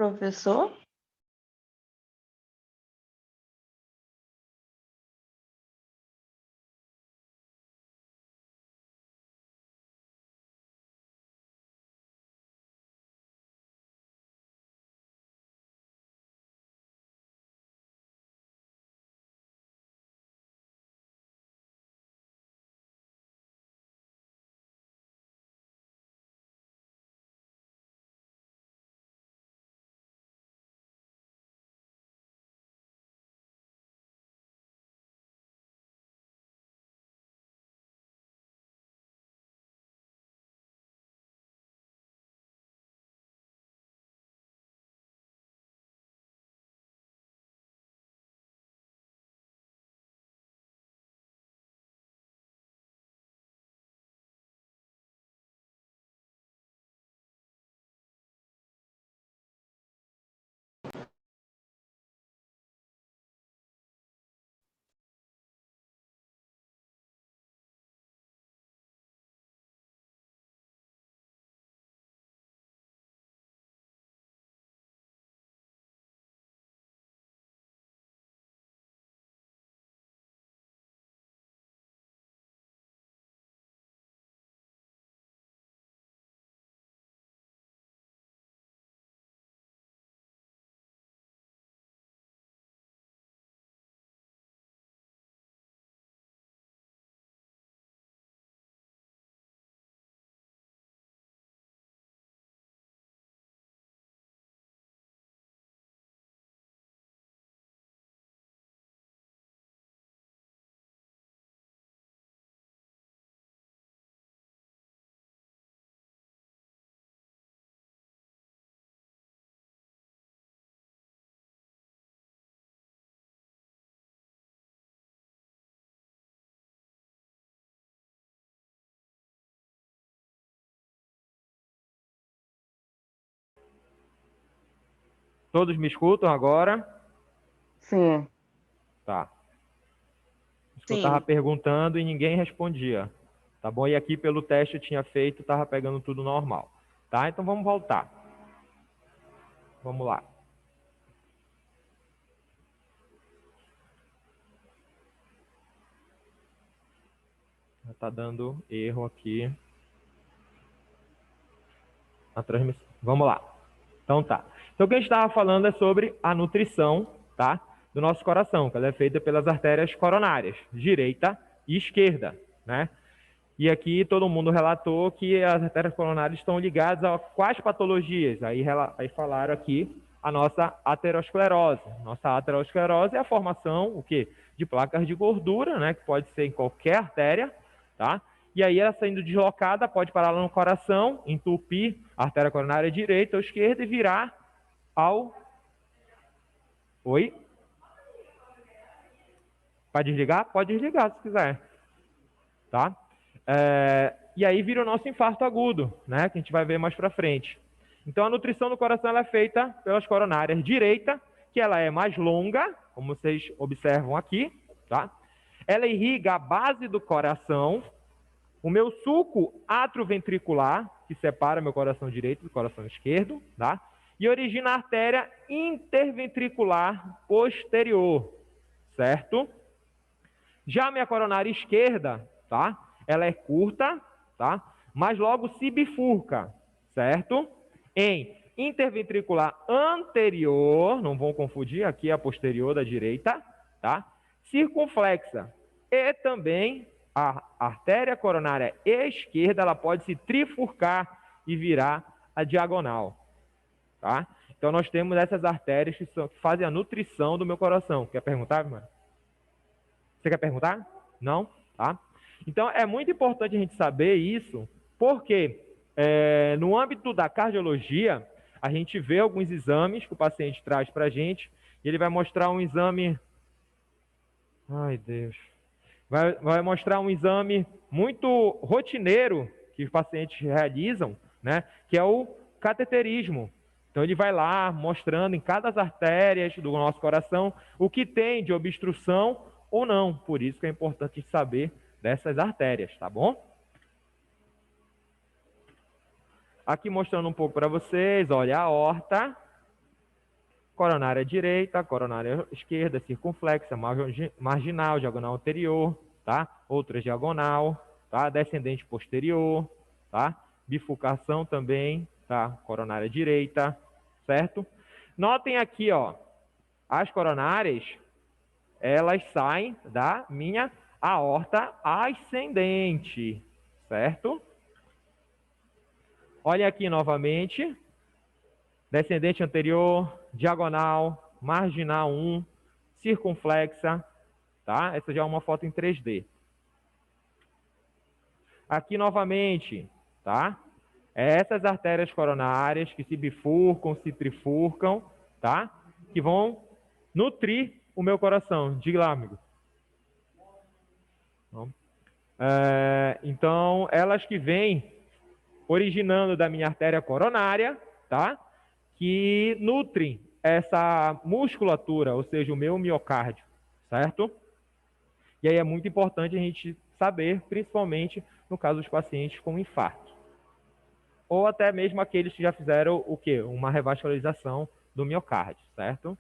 professor? Todos me escutam agora? Sim. Tá. Eu estava Sim. perguntando e ninguém respondia. Tá bom? E aqui pelo teste eu tinha feito, estava pegando tudo normal. Tá? Então vamos voltar. Vamos lá. Já está dando erro aqui na transmissão. Vamos lá. Então tá. Então o que a gente estava falando é sobre a nutrição, tá? Do nosso coração, que ela é feita pelas artérias coronárias, direita e esquerda, né? E aqui todo mundo relatou que as artérias coronárias estão ligadas a quais patologias? Aí falaram aqui a nossa aterosclerose. Nossa aterosclerose é a formação, o quê? De placas de gordura, né? Que pode ser em qualquer artéria, tá? E aí ela saindo deslocada, pode parar lá no coração, entupir a artéria coronária direita ou esquerda e virar ao... Oi? Para desligar? Pode desligar se quiser, tá? E aí vira o nosso infarto agudo, né? Que a gente vai ver mais para frente. Então a nutrição do coração ela é feita pelas coronárias direita, que ela é mais longa, como vocês observam aqui, tá? Ela irriga a base do coração, o meu sulco atrioventricular, que separa meu coração direito do coração esquerdo, tá? E origina a artéria interventricular posterior, certo? Já a minha coronária esquerda, tá? Ela é curta, tá? Mas logo se bifurca, certo? Em interventricular anterior, não vão confundir, aqui é a posterior da direita, tá? Circunflexa. E também a artéria coronária esquerda, ela pode se trifurcar e virar a diagonal, tá? Então nós temos essas artérias que fazem a nutrição do meu coração. Quer perguntar, mano? Você quer perguntar? Não? Tá? Então, é muito importante a gente saber isso, porque no âmbito da cardiologia, a gente vê alguns exames que o paciente traz para a gente, e ele vai mostrar um exame... Ai, Deus. Vai mostrar um exame muito rotineiro que os pacientes realizam, né? Que é o cateterismo. Então, ele vai lá mostrando em cada artérias do nosso coração o que tem de obstrução ou não. Por isso que é importante saber dessas artérias, tá bom? Aqui mostrando um pouco para vocês, olha a aorta, Coronária direita, coronária esquerda, circunflexa, marginal, diagonal anterior, tá? Outra diagonal, tá? Descendente posterior, tá? Bifurcação também, tá? Coronária direita, certo? Notem aqui, ó, as coronárias, elas saem da minha aorta ascendente, certo? Olha aqui novamente, descendente anterior, diagonal, marginal 1, circunflexa, tá? Essa já é uma foto em 3D. Aqui novamente, tá? Essas artérias coronárias que se bifurcam, se trifurcam, tá? Que vão nutrir o meu coração. Diga lá, amigo. Então, elas que vêm originando da minha artéria coronária, tá? Que nutrem essa musculatura, ou seja, o meu miocárdio, certo? E aí é muito importante a gente saber, principalmente no caso dos pacientes com infarto. Ou até mesmo aqueles que já fizeram o quê? Uma revascularização do miocárdio, certo?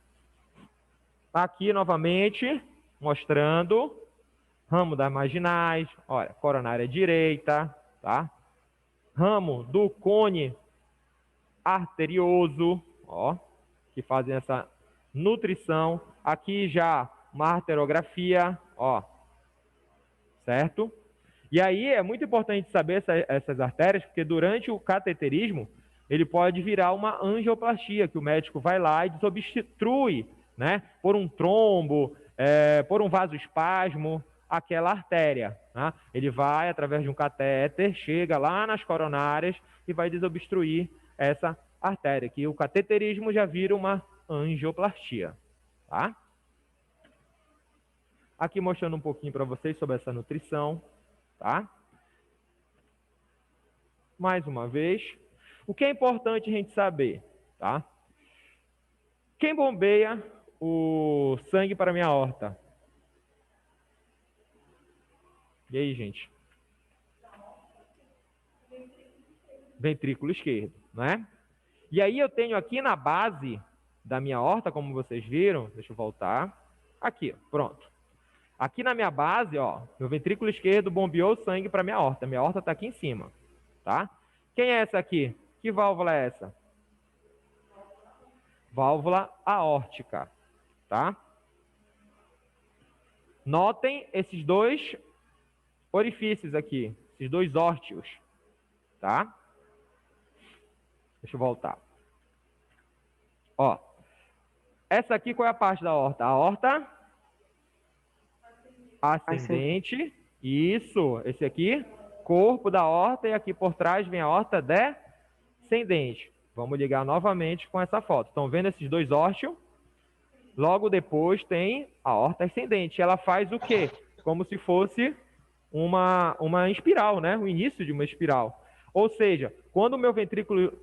Aqui, novamente, mostrando ramo das marginais, olha, coronária direita, tá? Ramo do cone arterioso, ó, que fazem essa nutrição. Aqui já uma arteriografia, ó, certo? E aí é muito importante saber essas artérias, porque durante o cateterismo ele pode virar uma angioplastia, que o médico vai lá e desobstrui, né, por um trombo, por um vasoespasmo, aquela artéria. Né? Ele vai, através de um catéter, chega lá nas coronárias e vai desobstruir essa artéria, que o cateterismo já vira uma angioplastia. Tá? Aqui mostrando um pouquinho para vocês sobre essa nutrição. Tá? Mais uma vez, o que é importante a gente saber, tá? Quem bombeia o sangue para a minha aorta? E aí, gente? Ventrículo esquerdo, né? E aí eu tenho aqui na base da minha aorta, como vocês viram, deixa eu voltar, aqui, pronto. Aqui na minha base, ó, meu ventrículo esquerdo bombeou sangue para minha aorta está aqui em cima, tá? Quem é essa aqui? Que válvula é essa? Válvula aórtica, tá? Notem esses dois orifícios aqui, esses dois órteos, tá? Deixa eu voltar. Ó, essa aqui qual é a parte da aorta? A aorta ascendente, isso, esse aqui, corpo da aorta, e aqui por trás vem a aorta descendente. Vamos ligar novamente com essa foto. Estão vendo esses dois órteos? Logo depois tem a aorta ascendente. Ela faz o quê? Como se fosse uma espiral, né? O início de uma espiral. Ou seja, quando o meu ventrículo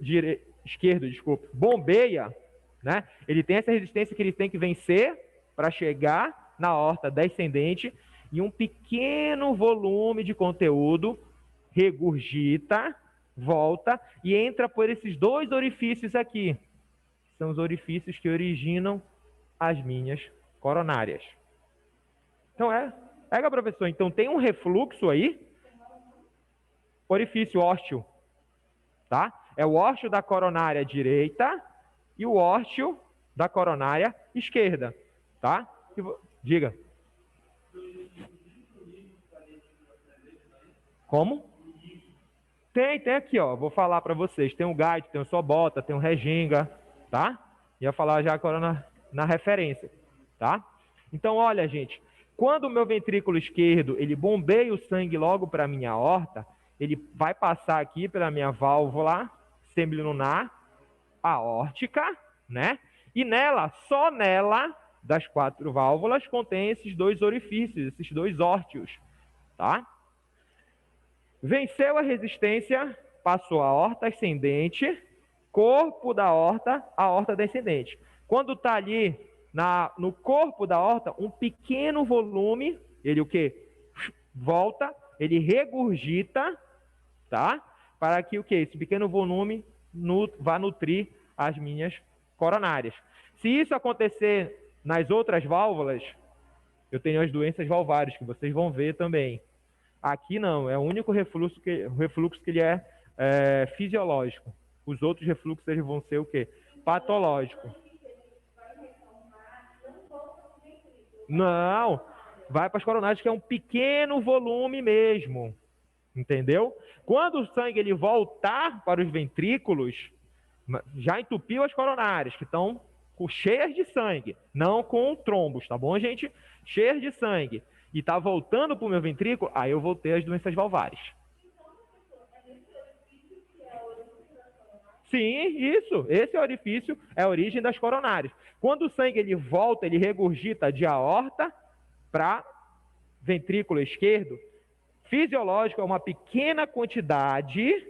esquerdo, bombeia, né? Ele tem essa resistência que ele tem que vencer para chegar na aorta descendente e um pequeno volume de conteúdo regurgita, volta e entra por esses dois orifícios aqui. São os orifícios que originam as minhas coronárias. Então pega, professor, então tem um refluxo aí, orifício ósteo, tá? É o ósteo da coronária direita e o ósteo da coronária esquerda, tá? Diga. Como? Tem aqui, ó. Vou falar para vocês. Tem o guide, tem o sobota, tem o regenga, tá? Ia falar já agora na referência, tá? Então, olha, gente. Quando o meu ventrículo esquerdo, ele bombeia o sangue logo para a minha aorta, ele vai passar aqui pela minha válvula semilunar aórtica, né? E nela, só nela, das 4 válvulas, contém esses dois orifícios, esses dois órteos, tá? Venceu a resistência, passou a aorta ascendente, corpo da aorta, a aorta descendente. Quando está ali no corpo da aorta, um pequeno volume, ele o quê? Volta, ele regurgita, tá? Para que o quê? Esse pequeno volume vá nutrir as minhas coronárias. Se isso acontecer nas outras válvulas, eu tenho as doenças valvares, que vocês vão ver também. Aqui não, é o único refluxo que ele é fisiológico. Os outros refluxos eles vão ser o quê? Patológico. Não, vai para as coronárias, que é um pequeno volume mesmo. Entendeu? Quando o sangue ele voltar para os ventrículos, já entupiu as coronárias, que estão cheias de sangue, não com trombos, tá bom, gente? Cheias de sangue. E tá voltando para o meu ventrículo, aí eu vou ter as doenças valvares. Sim, isso. Esse orifício é a origem das coronárias. Quando o sangue ele volta, ele regurgita de aorta para ventrículo esquerdo. Fisiológico é uma pequena quantidade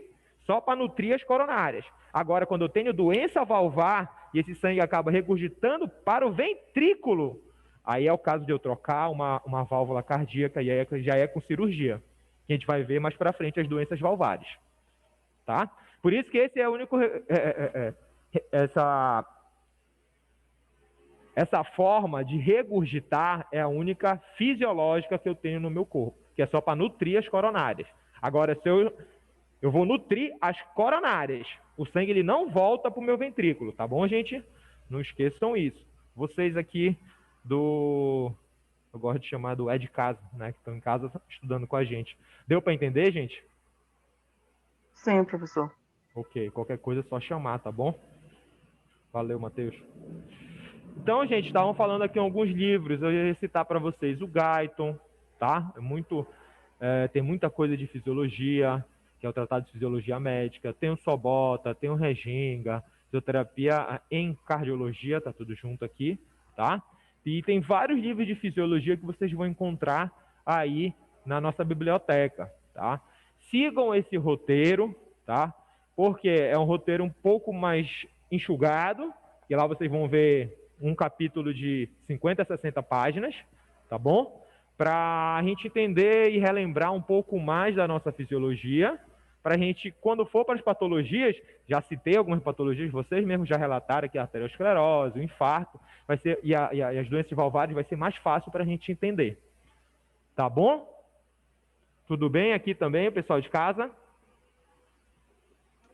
só para nutrir as coronárias. Agora, quando eu tenho doença valvar e esse sangue acaba regurgitando para o ventrículo, aí é o caso de eu trocar uma válvula cardíaca e aí já é com cirurgia. Que a gente vai ver mais para frente as doenças valvares. Tá? Por isso que esse é o único essa forma de regurgitar é a única fisiológica que eu tenho no meu corpo, que é só para nutrir as coronárias. Agora, se eu vou nutrir as coronárias, o sangue ele não volta para o meu ventrículo, tá bom, gente? Não esqueçam isso. Vocês aqui eu gosto de chamar do é de casa, né? Que estão em casa estudando com a gente. Deu para entender, gente? Sim, professor. Ok, qualquer coisa é só chamar, tá bom? Valeu, Matheus. Então, gente, estavam falando aqui alguns livros. Eu ia citar para vocês o Guyton, tá? Tem muita coisa de fisiologia, que é o Tratado de Fisiologia Médica. Tem o Sobota, tem o Reginga, Fisioterapia em Cardiologia, tá tudo junto aqui, tá? E tem vários livros de fisiologia que vocês vão encontrar aí na nossa biblioteca, tá? Sigam esse roteiro, tá? Porque é um roteiro um pouco mais enxugado, e lá vocês vão ver um capítulo de 50 a 60 páginas, tá bom? Para a gente entender e relembrar um pouco mais da nossa fisiologia, para a gente, quando for para as patologias, já citei algumas patologias, vocês mesmos já relataram aqui a arteriosclerose, o infarto, vai ser, e as doenças valvares vai ser mais fácil para a gente entender. Tá bom? Tudo bem aqui também, pessoal de casa?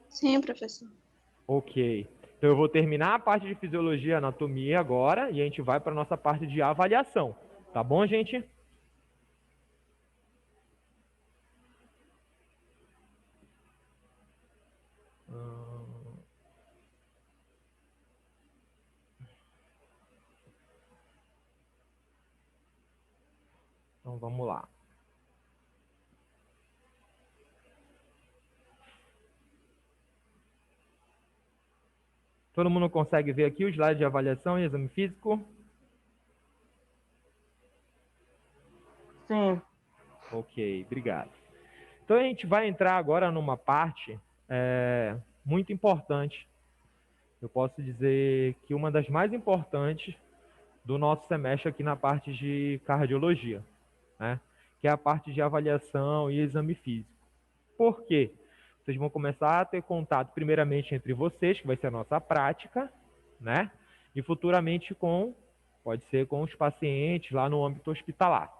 Sim, professor. Ok. Então eu vou terminar a parte de fisiologia e anatomia agora e a gente vai para a nossa parte de avaliação. Tá bom, gente? Então vamos lá. Todo mundo consegue ver aqui o slide de avaliação e exame físico? Sim. Ok, obrigado. Então a gente vai entrar agora numa parte muito importante. Eu posso dizer que uma das mais importantes do nosso semestre aqui na parte de cardiologia, né? Que é a parte de avaliação e exame físico. Por quê? Vocês vão começar a ter contato primeiramente entre vocês, que vai ser a nossa prática, né? E futuramente pode ser com os pacientes lá no âmbito hospitalar,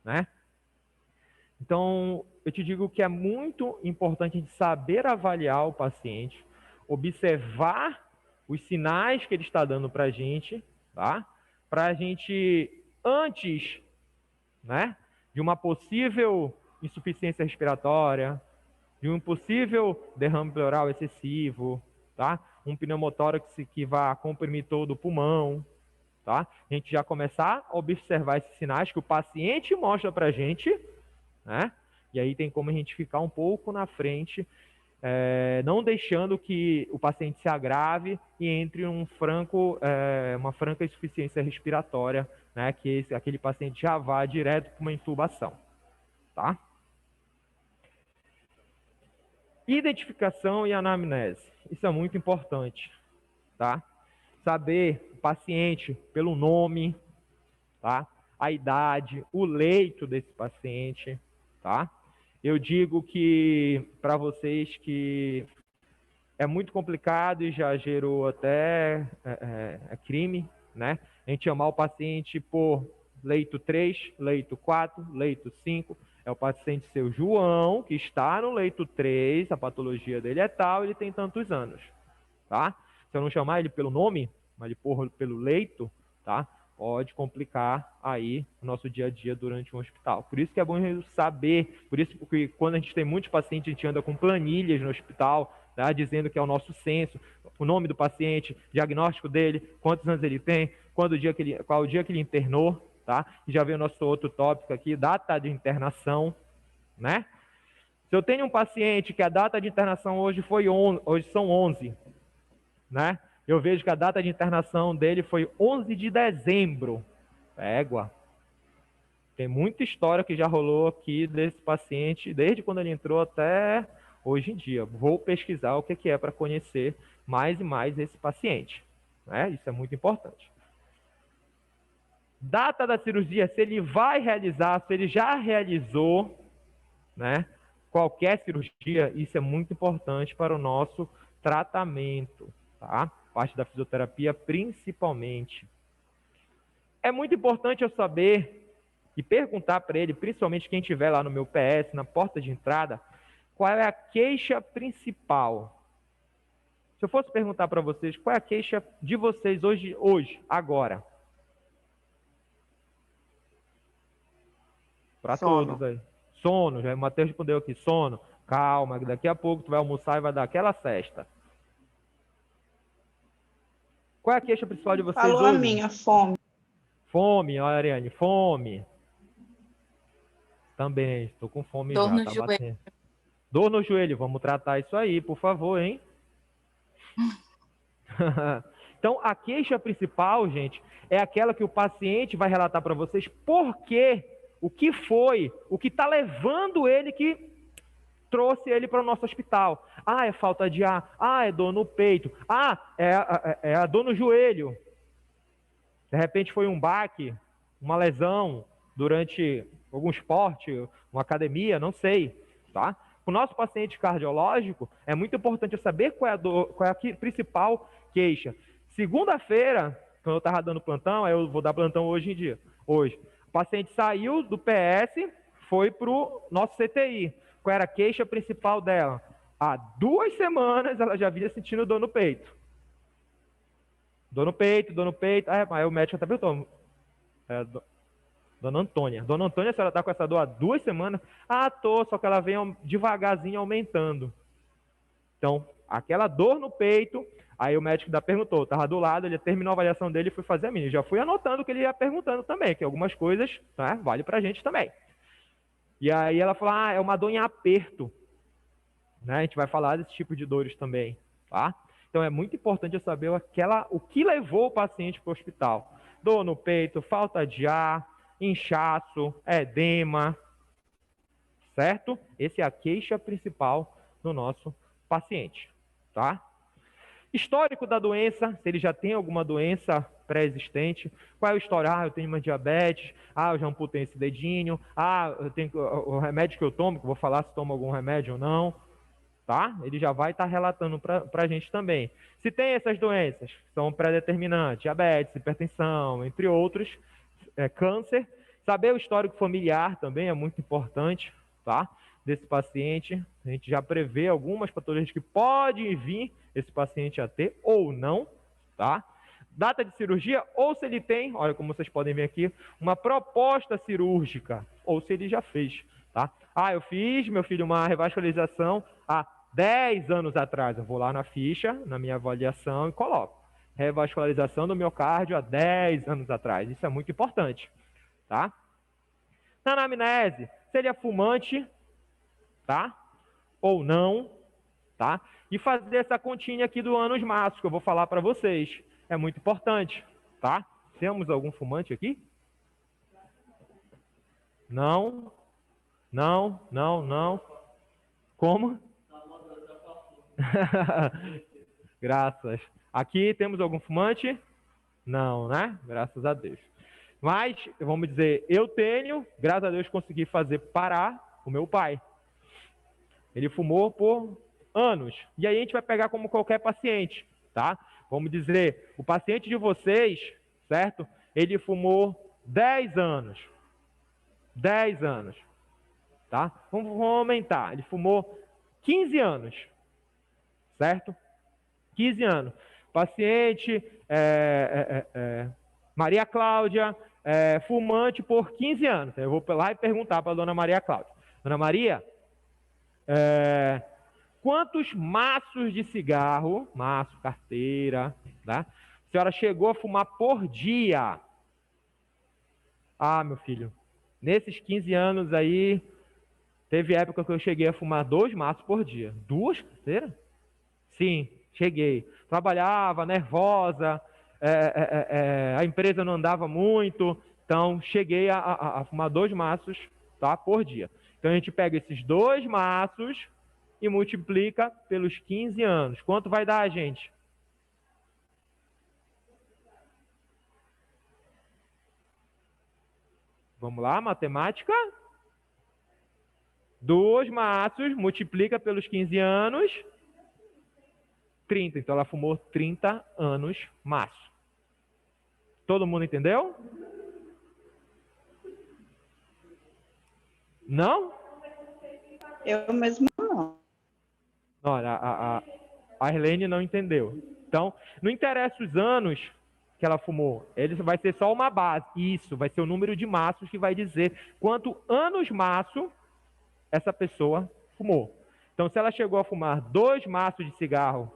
né? Então, eu te digo que é muito importante a gente saber avaliar o paciente, observar os sinais que ele está dando para a gente, tá? Para a gente, antes, né, de uma possível insuficiência respiratória, de um possível derrame pleural excessivo, tá? Um pneumotórax que vai comprimir todo o pulmão, tá? A gente já começar a observar esses sinais que o paciente mostra para a gente, né? E aí tem como a gente ficar um pouco na frente, não deixando que o paciente se agrave e entre uma franca insuficiência respiratória, né? Que aquele paciente já vá direto para uma intubação, tá? Identificação e anamnese. Isso é muito importante, tá? Saber o paciente pelo nome, tá? A idade, o leito desse paciente, tá? Eu digo que para vocês que é muito complicado e já gerou até crime, né? A gente chamar o paciente por leito 3, leito 4, leito 5. É o paciente seu João, que está no leito 3, a patologia dele é tal, ele tem tantos anos, tá? Se eu não chamar ele pelo nome, mas ele pôr pelo leito, tá? Pode complicar aí o nosso dia a dia durante um hospital. Por isso que é bom saber, por isso que quando a gente tem muitos pacientes, a gente anda com planilhas no hospital, tá? Dizendo que é o nosso censo, o nome do paciente, diagnóstico dele, quantos anos ele tem, qual o dia que ele internou, tá? E já veio o nosso outro tópico aqui, data de internação, né? Se eu tenho um paciente que a data de internação hoje são 11, né? Eu vejo que a data de internação dele foi 11 de dezembro. Égua. Tem muita história que já rolou aqui desse paciente, desde quando ele entrou até hoje em dia. Vou pesquisar o que é para conhecer mais e mais esse paciente, né? Isso é muito importante. Data da cirurgia, se ele vai realizar, se ele já realizou, né? Qualquer cirurgia, isso é muito importante para o nosso tratamento, tá? Parte da fisioterapia principalmente. É muito importante eu saber e perguntar para ele, principalmente quem estiver lá no meu PS, na porta de entrada, qual é a queixa principal. Se eu fosse perguntar para vocês, qual é a queixa de vocês hoje, agora? Para todos aí. Sono, já o Matheus respondeu aqui, sono. Calma, daqui a pouco tu vai almoçar e vai dar aquela cesta. Qual é a queixa principal de vocês hoje? Falou a minha, fome. Fome, olha, Ariane, fome. Também, estou com fome Dor já, no tá joelho. batendo. Dor no joelho, vamos tratar isso aí, por favor, hein? Então, a queixa principal, gente, é aquela que o paciente vai relatar para vocês por quê, o que foi, o que está levando ele que trouxe ele para o nosso hospital. Ah, é falta de ar. Ah, é dor no peito. Ah, é a dor no joelho. De repente foi um baque, uma lesão durante algum esporte, uma academia, não sei, tá? O nosso paciente cardiológico, é muito importante eu saber qual é a principal queixa. Segunda-feira, quando eu estava dando plantão, eu vou dar plantão hoje em dia. Hoje, o paciente saiu do PS, foi para o nosso CTI. Qual era a queixa principal dela? Há 2 semanas ela já vinha sentindo dor no peito. Dor no peito. Aí o médico até perguntou. Dona Antônia. Dona Antônia, a senhora está com essa dor há 2 semanas? Ah, tô, só que ela vem devagarzinho aumentando. Então, aquela dor no peito, aí o médico ainda perguntou, estava do lado, ele terminou a avaliação dele e foi fazer a minha. Já fui anotando o que ele ia perguntando também, que algumas coisas, né, vale pra gente também. E aí ela falou, é uma dor em aperto. Né? A gente vai falar desse tipo de dores também, tá? Então é muito importante eu saber o que levou o paciente para o hospital. Dor no peito, falta de ar, inchaço, edema, certo? Essa é a queixa principal do nosso paciente, tá? Histórico da doença, se ele já tem alguma doença pré-existente, qual é o histórico? Eu tenho uma diabetes, eu já amputei esse dedinho, eu tenho o remédio que eu tomo, que eu vou falar se tomo algum remédio ou não, tá? Ele já vai estar relatando para a gente também. Se tem essas doenças, que são pré-determinantes, diabetes, hipertensão, entre outros, câncer, saber o histórico familiar também é muito importante, tá? Desse paciente, a gente já prevê algumas patologias que podem vir esse paciente a ter ou não, tá? Data de cirurgia, ou se ele tem, olha como vocês podem ver aqui, uma proposta cirúrgica, ou se ele já fez, tá? Eu fiz, meu filho, uma revascularização há 10 anos atrás. Eu vou lá na ficha, na minha avaliação e coloco. Revascularização do miocárdio há 10 anos atrás. Isso é muito importante, tá? Na anamnese, se ele é fumante, tá? Ou não, tá? E fazer essa continha aqui do ânus maço, que eu vou falar para vocês. É muito importante, tá? Temos algum fumante aqui? Não. Como? Graças. Aqui temos algum fumante? Não, né? Graças a Deus. Mas, vamos dizer, eu tenho, graças a Deus, consegui fazer parar o meu pai. Ele fumou por anos. E aí a gente vai pegar como qualquer paciente, tá? Vamos dizer, o paciente de vocês, certo? Ele fumou 10 anos. 10 anos, tá? Vamos aumentar. Ele fumou 15 anos, certo? 15 anos. Paciente Maria Cláudia, fumante por 15 anos. Eu vou lá e perguntar para a dona Maria Cláudia. Dona Maria, quantos maços de cigarro, maço, carteira, tá? A senhora chegou a fumar por dia? Ah, meu filho, nesses 15 anos aí, teve época que eu cheguei a fumar 2 maços por dia. 2 carteiras? Sim, cheguei. Trabalhava, nervosa, a empresa não andava muito, então cheguei a fumar 2 maços, tá, por dia. Então a gente pega esses 2 maços e multiplica pelos 15 anos. Quanto vai dar, gente? Vamos lá, matemática? 2 maços, multiplica pelos 15 anos, 30. Então ela fumou 30 anos maço. Todo mundo entendeu? Não? Eu mesmo não. Olha, a Arlene não entendeu. Então, não interessa os anos que ela fumou, ele vai ser só uma base. Isso, vai ser o número de maços que vai dizer quanto anos maço essa pessoa fumou. Então, se ela chegou a fumar 2 maços de cigarro,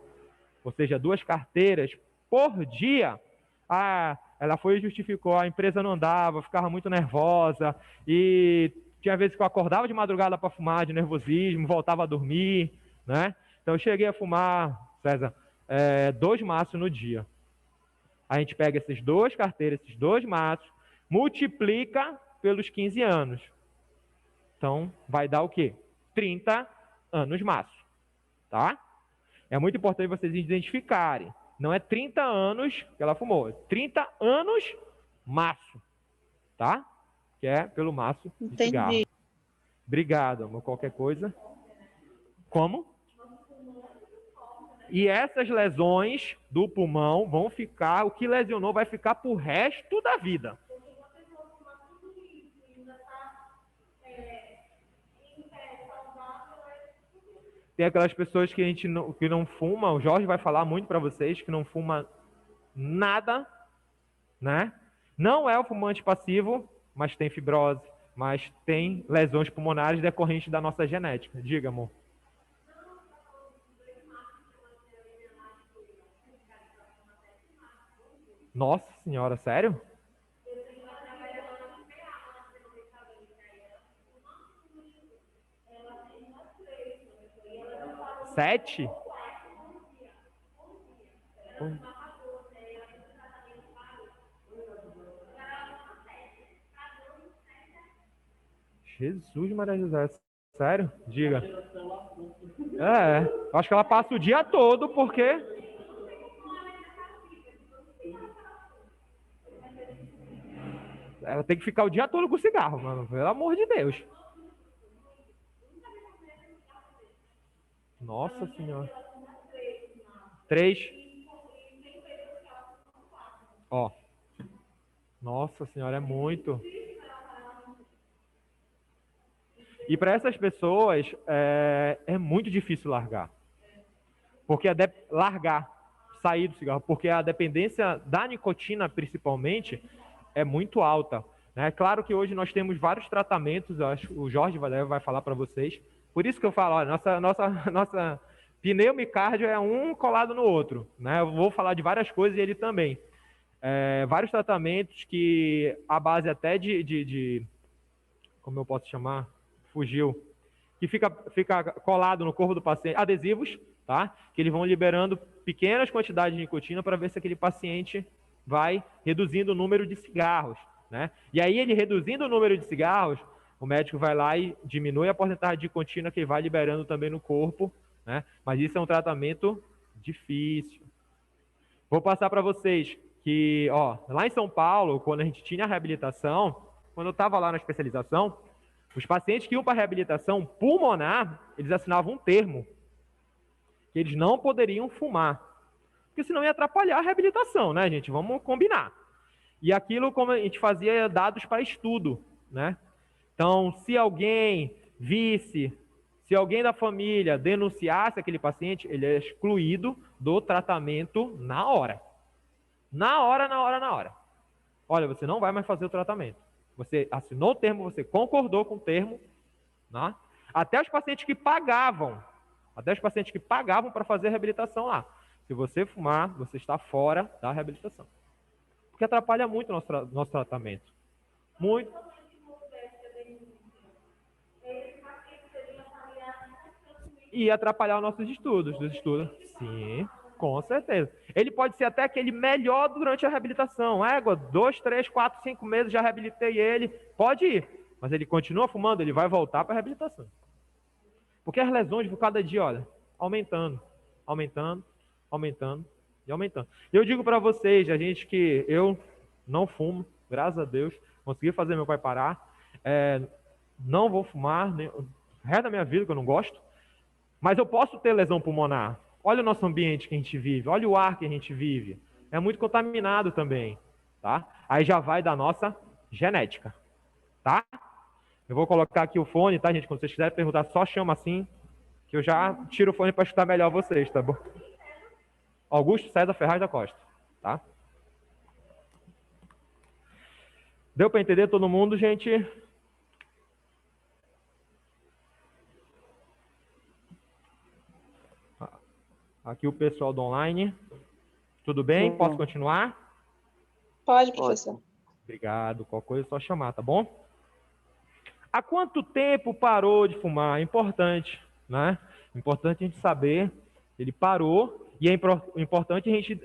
ou seja, 2 carteiras por dia, ela foi e justificou, a empresa não andava, ficava muito nervosa, e tinha vezes que eu acordava de madrugada para fumar, de nervosismo, voltava a dormir, né? Então eu cheguei a fumar, César, 2 maços no dia. A gente pega essas 2 carteiras, esses 2 maços, multiplica pelos 15 anos. Então vai dar o quê? 30 anos maço, tá? É muito importante vocês identificarem. Não é 30 anos que ela fumou, é 30 anos maço, tá? Que é pelo maço de cigarro. Entendi. Obrigado, amor. Qualquer coisa. Como? E essas lesões do pulmão vão ficar, o que lesionou vai ficar pro resto da vida. Tem aquelas pessoas que que não fuma, o Jorge vai falar muito para vocês, que não fuma nada, né? Não é o fumante passivo, mas tem fibrose, mas tem lesões pulmonares decorrentes da nossa genética. Diga, amor. Nossa senhora, sério? Sete? Jesus, Maria José, sério? Diga. Acho que ela passa o dia todo porque... Ela tem que ficar o dia todo com cigarro, mano. Pelo amor de Deus. Nossa senhora. 3. Ó. Nossa senhora, é muito. E para essas pessoas, é muito difícil largar. Porque sair do cigarro, porque a dependência da nicotina, principalmente, é muito alta. É claro que hoje nós temos vários tratamentos, eu acho, o Jorge vai falar para vocês. Por isso que eu falo, olha, nossa pneumicardio é um colado no outro. Né? Eu vou falar de várias coisas e ele também. Vários tratamentos que a base até como eu posso chamar? Fugiu. Que fica colado no corpo do paciente, adesivos, tá? Que eles vão liberando pequenas quantidades de nicotina para ver se aquele paciente vai reduzindo o número de cigarros, né? E aí ele reduzindo o número de cigarros, o médico vai lá e diminui a porcentagem de nicotina que ele vai liberando também no corpo, né? Mas isso é um tratamento difícil. Vou passar para vocês que, lá em São Paulo, quando a gente tinha a reabilitação, quando eu estava lá na especialização, os pacientes que iam para a reabilitação pulmonar, eles assinavam um termo. que eles não poderiam fumar, porque senão ia atrapalhar a reabilitação, né, gente? Vamos combinar. E aquilo, como a gente fazia, dados para estudo, né? Então, se alguém visse, se alguém da família denunciasse aquele paciente, ele é excluído do tratamento na hora. Na hora, na hora, na hora. Olha, você não vai mais fazer o tratamento. Você assinou o termo, você concordou com o termo, né? Até os pacientes que pagavam para fazer a reabilitação lá. Se você fumar, você está fora da reabilitação. Porque atrapalha muito o nosso tratamento. Muito. E atrapalhar os nossos estudos, dos estudos. Sim, com certeza. Ele pode ser até aquele melhor durante a reabilitação. Égua, 2, 3, 4, 5 meses, já reabilitei ele. Pode ir. Mas ele continua fumando, ele vai voltar para a reabilitação. Porque as lesões, por cada dia, olha, aumentando, aumentando, aumentando e aumentando. E eu digo para vocês, a gente que eu não fumo, graças a Deus, consegui fazer meu pai parar. Não vou fumar, o resto da minha vida, que eu não gosto. Mas eu posso ter lesão pulmonar. Olha o nosso ambiente que a gente vive, olha o ar que a gente vive. É muito contaminado também, tá? Aí já vai da nossa genética, tá? Eu vou colocar aqui o fone, tá, gente? Quando vocês quiserem perguntar, só chama assim, que eu já tiro o fone para escutar melhor vocês, tá bom? Augusto César Ferraz da Costa, tá? Deu para entender todo mundo, gente? Aqui o pessoal do online. Tudo bem? Sim. Posso continuar? Pode, professor. Obrigado. Qualquer coisa é só chamar, tá bom? Há quanto tempo parou de fumar? Importante, né? Importante a gente saber. Ele parou e é importante a gente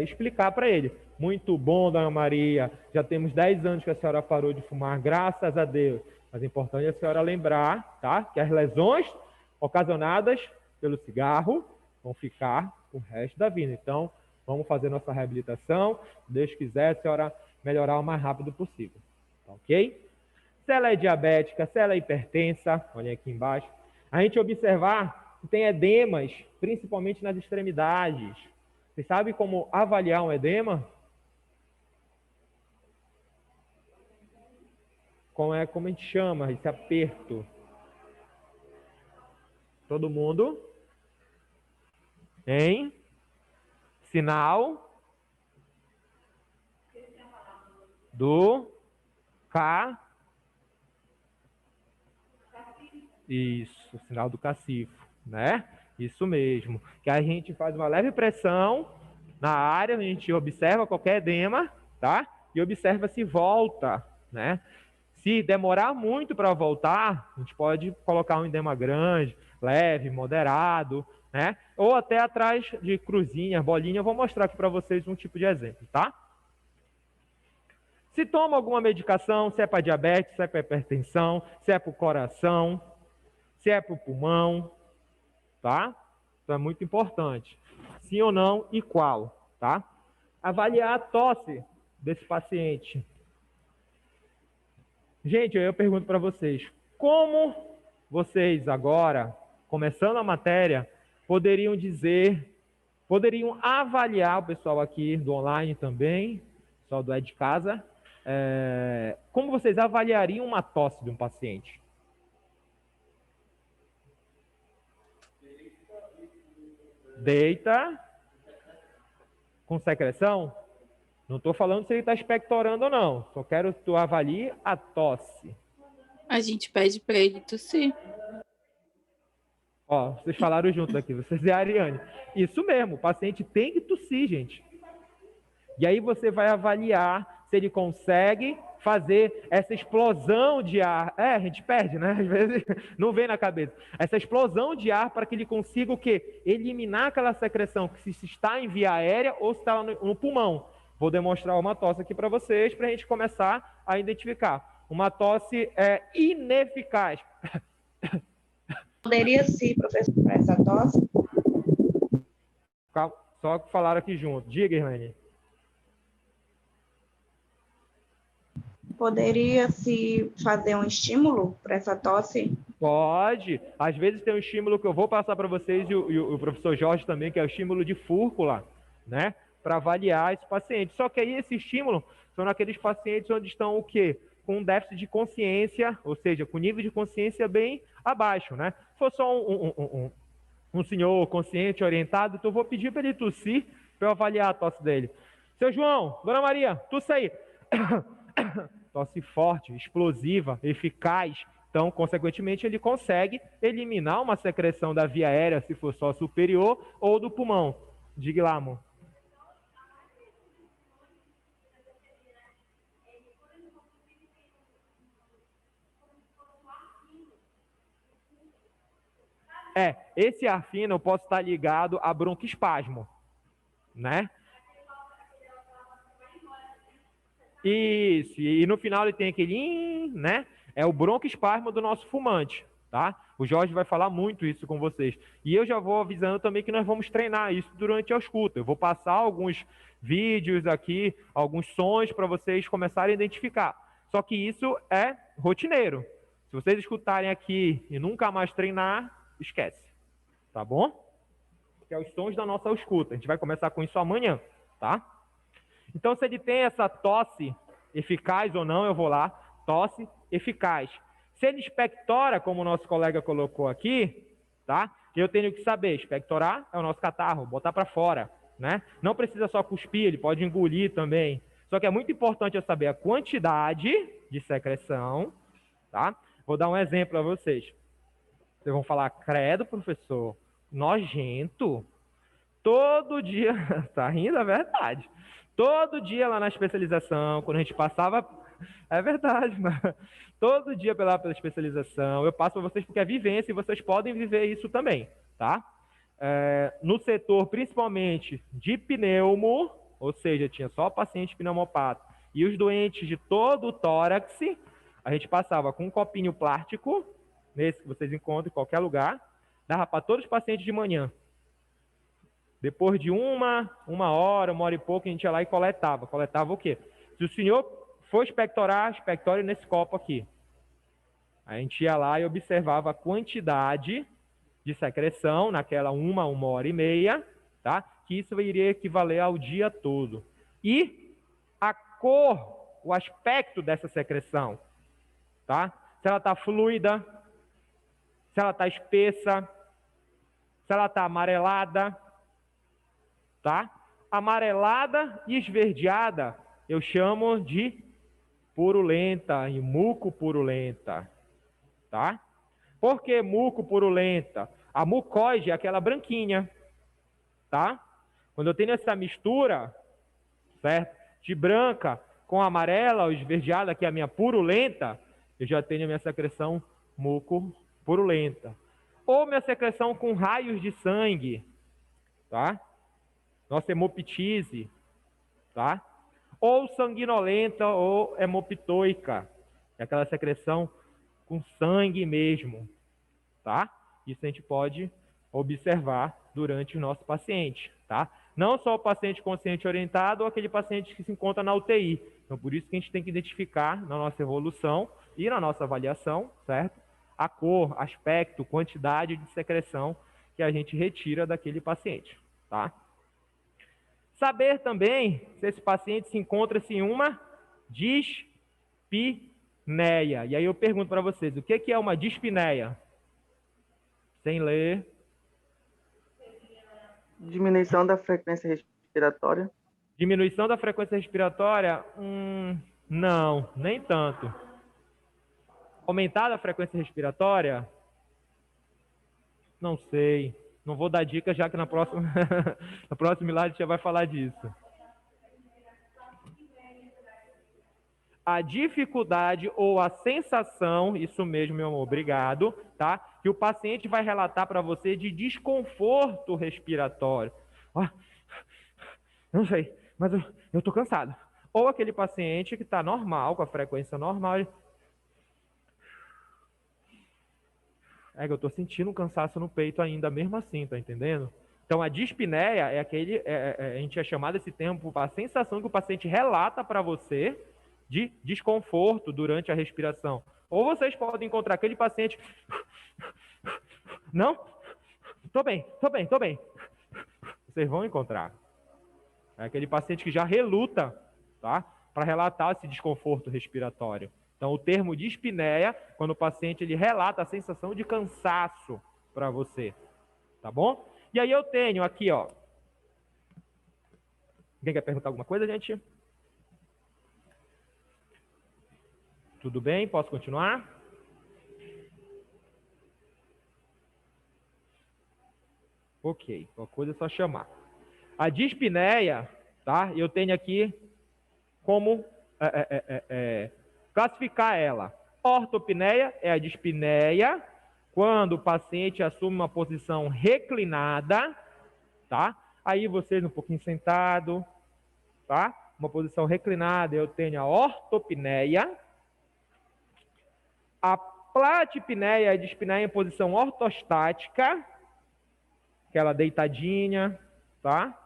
explicar para ele. Muito bom, dona Maria. Já temos 10 anos que a senhora parou de fumar, graças a Deus. Mas é importante a senhora lembrar, tá? Que as lesões ocasionadas pelo cigarro vão ficar o resto da vida. Então, vamos fazer nossa reabilitação. Se Deus quiser, a senhora melhorar o mais rápido possível. Tá ok? Se ela é diabética, se ela é hipertensa, olha aqui embaixo, a gente observar que tem edemas, principalmente nas extremidades. Você sabe como avaliar um edema? Como a gente chama esse aperto? Todo mundo? Em sinal do K. Isso, sinal do cacifo, né? Isso mesmo. Que a gente faz uma leve pressão na área, a gente observa qualquer edema, tá? E observa se volta, né? Se demorar muito para voltar, a gente pode colocar um edema grande, leve, moderado, né? Ou até atrás de cruzinha, bolinha. Eu vou mostrar aqui para vocês um tipo de exemplo, tá? Se toma alguma medicação, se é para diabetes, se é para hipertensão, se é para o coração, se é para o pulmão, tá? Então é muito importante. Sim ou não e qual, tá? Avaliar a tosse desse paciente. Gente, eu pergunto para vocês, como vocês agora, começando a matéria, poderiam avaliar, o pessoal aqui do online também, o pessoal do É de Casa, como vocês avaliariam uma tosse de um paciente? Deita com secreção? Não estou falando se ele está expectorando ou não. Só quero que tu avalie a tosse. A gente pede para ele tossir. Ó, vocês falaram juntos aqui, vocês e a Ariane. Isso mesmo, o paciente tem que tossir, gente. E aí você vai avaliar se ele consegue fazer essa explosão de ar. A gente perde, né? Às vezes não vem na cabeça. Essa explosão de ar para que ele consiga o quê? Eliminar aquela secreção que se está em via aérea ou se está no pulmão. Vou demonstrar uma tosse aqui para vocês, para a gente começar a identificar. Uma tosse ineficaz. Poderia sim, professor, para essa tosse? Só que falaram aqui junto. Diga, Irlane. Poderia se fazer um estímulo para essa tosse? Pode. Às vezes tem um estímulo que eu vou passar para vocês e o professor Jorge também, que é o estímulo de fúrcula, né? Para avaliar esse paciente. Só que aí esse estímulo são naqueles pacientes onde estão o quê? Com um déficit de consciência, ou seja, com nível de consciência bem abaixo, né? Se for só um senhor consciente, orientado, então eu vou pedir para ele tossir para eu avaliar a tosse dele. Seu João, Dona Maria, tosse aí. Tosse forte, explosiva, eficaz. Então, consequentemente, ele consegue eliminar uma secreção da via aérea, se for só superior, ou do pulmão. Diga lá, amor. Esse ar fino pode estar ligado a broncoespasmo, né? Isso, e no final ele tem aquele, né? É o broncoespasmo do nosso fumante, tá? O Jorge vai falar muito isso com vocês. E eu já vou avisando também que nós vamos treinar isso durante a escuta. Eu vou passar alguns vídeos aqui, alguns sons para vocês começarem a identificar. Só que isso é rotineiro. Se vocês escutarem aqui e nunca mais treinar, esquece. Tá bom? Que é os sons da nossa escuta. A gente vai começar com isso amanhã, tá? Então, se ele tem essa tosse eficaz ou não, eu vou lá, tosse eficaz. Se ele expectora, como o nosso colega colocou aqui, tá? Eu tenho que saber, expectorar é o nosso catarro, botar para fora, né? Não precisa só cuspir, ele pode engolir também. Só que é muito importante eu saber a quantidade de secreção, tá? Vou dar um exemplo para vocês. Vocês vão falar, credo, professor, nojento. Todo dia, tá rindo, é verdade. Todo dia lá na especialização, quando a gente passava, é verdade, mas todo dia pela especialização, eu passo para vocês porque é vivência e vocês podem viver isso também, tá? No setor, principalmente de pneumo, ou seja, tinha só paciente pneumopata, e os doentes de todo o tórax, a gente passava com um copinho plástico, nesse que vocês encontram em qualquer lugar, dava para todos os pacientes de manhã. Depois de uma hora e pouco, a gente ia lá e coletava. Coletava o quê? Se o senhor for expectorar, expectore nesse copo aqui. A gente ia lá e observava a quantidade de secreção naquela uma hora e meia, tá? Que isso iria equivaler ao dia todo. E a cor, o aspecto dessa secreção, tá? Se ela está fluida, se ela está espessa, se ela está amarelada, tá? Amarelada e esverdeada eu chamo de purulenta e mucopurulenta, tá? Por que mucopurulenta? A mucoide é aquela branquinha, tá? Quando eu tenho essa mistura, certo? De branca com amarela ou esverdeada, que é a minha purulenta, eu já tenho a minha secreção mucopurulenta. Ou minha secreção com raios de sangue, tá? Nossa hemoptise, tá? Ou sanguinolenta ou hemoptoica, é aquela secreção com sangue mesmo, tá? Isso a gente pode observar durante o nosso paciente, tá? Não só o paciente consciente orientado ou aquele paciente que se encontra na UTI. Então, por isso que a gente tem que identificar na nossa evolução e na nossa avaliação, certo? A cor, aspecto, quantidade de secreção que a gente retira daquele paciente, tá? Saber também se esse paciente se encontra em uma dispneia. E aí eu pergunto para vocês, o que é uma dispneia? Sem ler. Diminuição da frequência respiratória. Diminuição da frequência respiratória? Não, nem tanto. Aumentar a frequência respiratória? Não sei. Não vou dar dica, já que na próxima slide a gente já vai falar disso. A dificuldade ou a sensação, isso mesmo, meu amor, obrigado, tá? Que o paciente vai relatar para você de desconforto respiratório. Não sei, mas eu tô cansado. Ou aquele paciente que está normal, com a frequência normal. É que eu estou sentindo um cansaço no peito ainda, mesmo assim, tá entendendo? Então, a dispneia é aquele, a gente é chamado esse termo, a sensação que o paciente relata para você de desconforto durante a respiração. Ou vocês podem encontrar aquele paciente Não? Tô bem, tô bem, tô bem. Vocês vão encontrar. É aquele paciente que já reluta, tá? Para relatar esse desconforto respiratório. Então, o termo dispneia, quando o paciente ele relata a sensação de cansaço para você, tá bom? E aí eu tenho aqui, ó. Alguém quer perguntar alguma coisa, gente? Tudo bem? Posso continuar? Ok, qualquer coisa é só chamar. A dispneia, tá? Eu tenho aqui como classificar ela. Ortopneia é a dispneia quando o paciente assume uma posição reclinada, tá? Aí vocês um pouquinho sentado, tá? Uma posição reclinada, eu tenho a ortopneia. A platipneia é a dispneia em posição ortostática, aquela deitadinha, tá?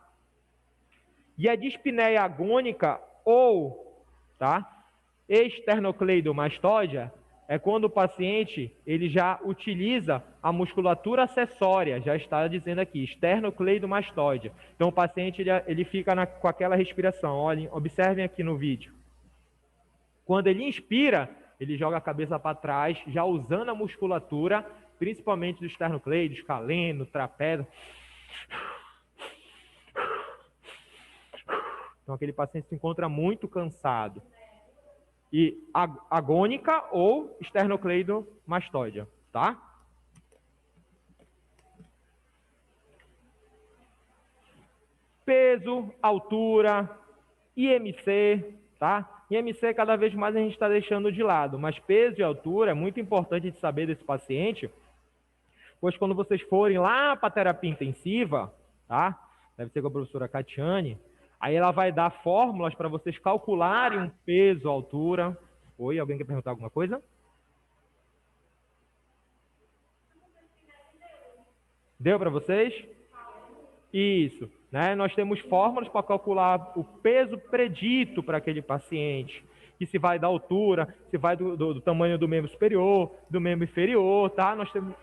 E a dispneia agônica ou, tá? Esternocleidomastóide é quando o paciente ele já utiliza a musculatura acessória, já está dizendo aqui, esternocleidomastóide. Então o paciente ele fica com aquela respiração. Olhem, observem aqui no vídeo. Quando ele inspira, ele joga a cabeça para trás, já usando a musculatura, principalmente do esternocleido, escaleno, trapézio. Então aquele paciente se encontra muito cansado. E agônica ou esternocleidomastóide, tá? Peso, altura, IMC, tá? IMC cada vez mais a gente está deixando de lado, mas peso e altura é muito importante de saber desse paciente, pois quando vocês forem lá para a terapia intensiva, tá? Deve ser com a professora Catiane, aí ela vai dar fórmulas para vocês calcularem um peso, altura. Oi, alguém quer perguntar alguma coisa? Deu para vocês? Isso. Né? Nós temos fórmulas para calcular o peso predito para aquele paciente. Que se vai da altura, se vai do tamanho do membro superior, do membro inferior, tá? Nós temos...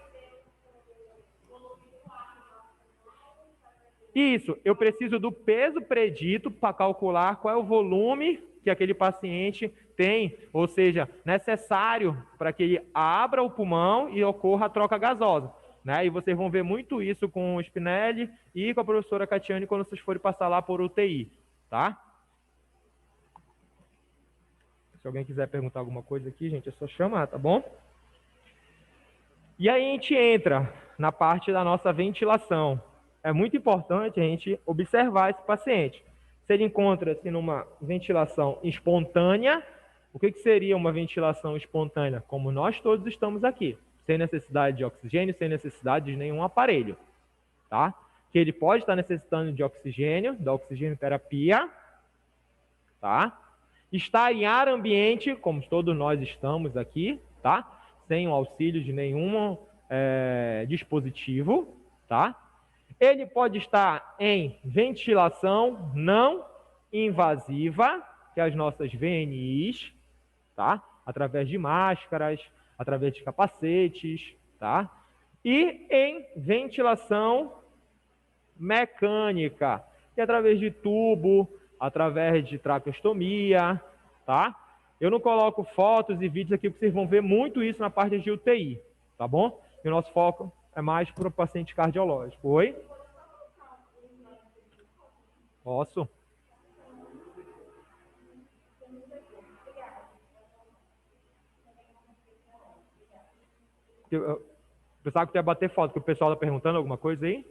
Isso, eu preciso do peso predito para calcular qual é o volume que aquele paciente tem, ou seja, necessário para que ele abra o pulmão e ocorra a troca gasosa. Né? E vocês vão ver muito isso com o Spinelli e com a professora Catiane quando vocês forem passar lá por UTI, tá? Se alguém quiser perguntar alguma coisa aqui, gente, é só chamar, tá bom? E aí a gente entra na parte da nossa ventilação. É muito importante a gente observar esse paciente. Se ele encontra-se numa ventilação espontânea, o que seria uma ventilação espontânea? Como nós todos estamos aqui, sem necessidade de oxigênio, sem necessidade de nenhum aparelho, tá? Que ele pode estar necessitando de oxigênio, da oxigenoterapia, tá? Estar em ar ambiente, como todos nós estamos aqui, tá? Sem o auxílio de nenhum dispositivo, tá? Ele pode estar em ventilação não invasiva, que é as nossas VNIs, tá? Através de máscaras, através de capacetes, tá? E em ventilação mecânica, que é através de tubo, através de traqueostomia, tá? Eu não coloco fotos e vídeos aqui, porque vocês vão ver muito isso na parte de UTI, tá bom? E o nosso foco é mais para o paciente cardiológico. Oi? Posso? Eu pensava que tu ia bater foto, que o pessoal está perguntando alguma coisa aí?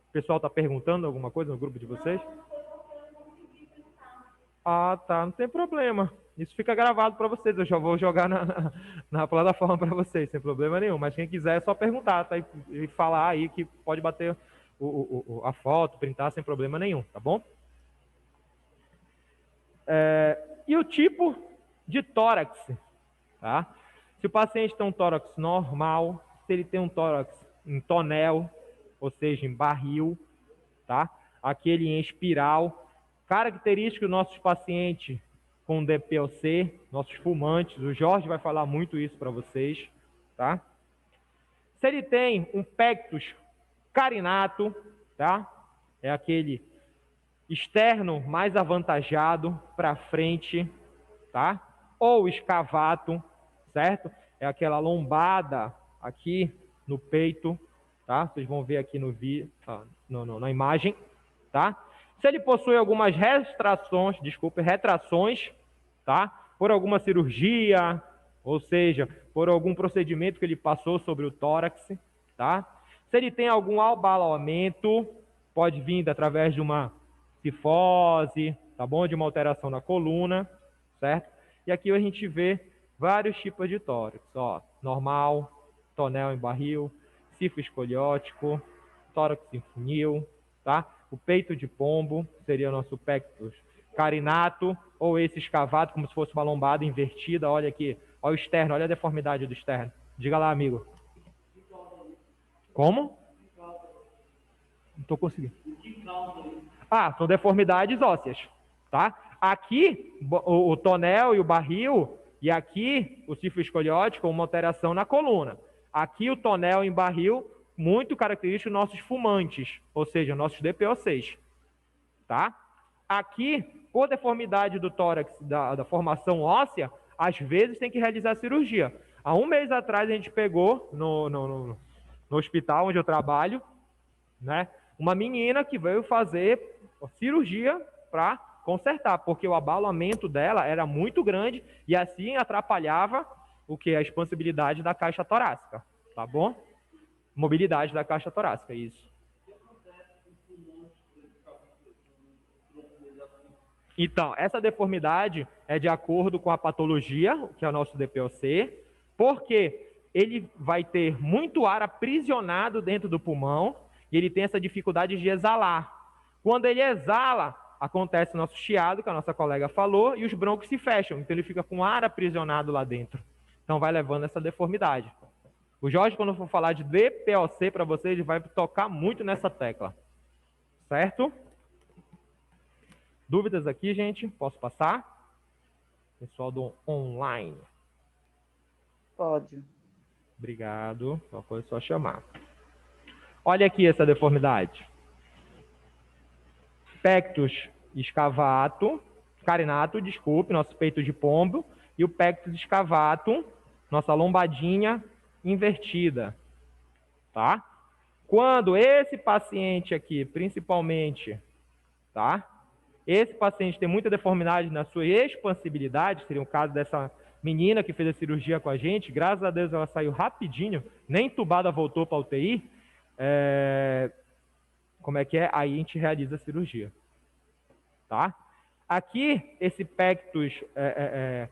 O pessoal está perguntando alguma coisa no grupo de vocês? Ah, tá, não tem problema. Isso fica gravado para vocês. Eu já vou jogar na plataforma para vocês, sem problema nenhum. Mas quem quiser é só perguntar, tá? E falar aí que pode bater a foto, printar sem problema nenhum, tá bom? E o tipo de tórax, tá? Se o paciente tem um tórax normal, se ele tem um tórax em tonel, ou seja, em barril, tá? Aquele em espiral. Característico dos nossos pacientes com DPOC, nossos fumantes, o Jorge vai falar muito isso para vocês, tá? Se Se ele tem um pectus carinato, tá? É aquele externo mais avantajado para frente, tá? Ou escavato, certo? É aquela lombada aqui no peito, tá? Vocês vão ver aqui no vídeo, na imagem, tá? Se ele possui algumas retrações, tá? Por alguma cirurgia, ou seja, por algum procedimento que ele passou sobre o tórax, tá? Se ele tem algum abalamento, pode vir através de uma cifose, tá bom? De uma alteração na coluna, certo? E aqui a gente vê vários tipos de tórax, ó, normal, tonel em barril, cifo escoliótico, tórax em funil, tá? O peito de pombo seria o nosso pectus carinato, ou esse escavado, como se fosse uma lombada invertida. Olha aqui, olha o externo, olha a deformidade do externo. Diga lá, amigo. Como? Não estou conseguindo. São deformidades ósseas, tá? Aqui, o tonel e o barril, e aqui, o cifo escoliótico, uma alteração na coluna. Aqui, o tonel em barril, muito característico dos nossos fumantes, ou seja, nossos DPO6, tá? Aqui, por deformidade do tórax, da formação óssea, às vezes tem que realizar cirurgia. Há um mês atrás, a gente pegou no hospital onde eu trabalho, né, uma menina que veio fazer cirurgia para consertar, porque o abalamento dela era muito grande e assim atrapalhava o que? A expansibilidade da caixa torácica, tá bom? Mobilidade da caixa torácica, isso. Então, essa deformidade é de acordo com a patologia, que é o nosso DPOC, porque ele vai ter muito ar aprisionado dentro do pulmão e ele tem essa dificuldade de exalar. Quando ele exala, acontece o nosso chiado, que a nossa colega falou, e os brônquios se fecham, então ele fica com ar aprisionado lá dentro. Então vai levando essa deformidade. O Jorge, quando for falar de DPOC para vocês, ele vai tocar muito nessa tecla. Certo? Dúvidas aqui, gente? Posso passar? Pessoal do online. Pode. Obrigado. Qualquer coisa é só chamar. Olha aqui essa deformidade. Pectus escavato, carinato, desculpe, nosso peito de pombo, e o pectus escavato, nossa lombadinha invertida, tá? Quando esse paciente aqui, principalmente, tá? Esse paciente tem muita deformidade na sua expansibilidade, seria o caso dessa menina que fez a cirurgia com a gente, graças a Deus ela saiu rapidinho, nem entubada voltou para a UTI, como é que é? Aí a gente realiza a cirurgia, tá? Aqui, esse pectus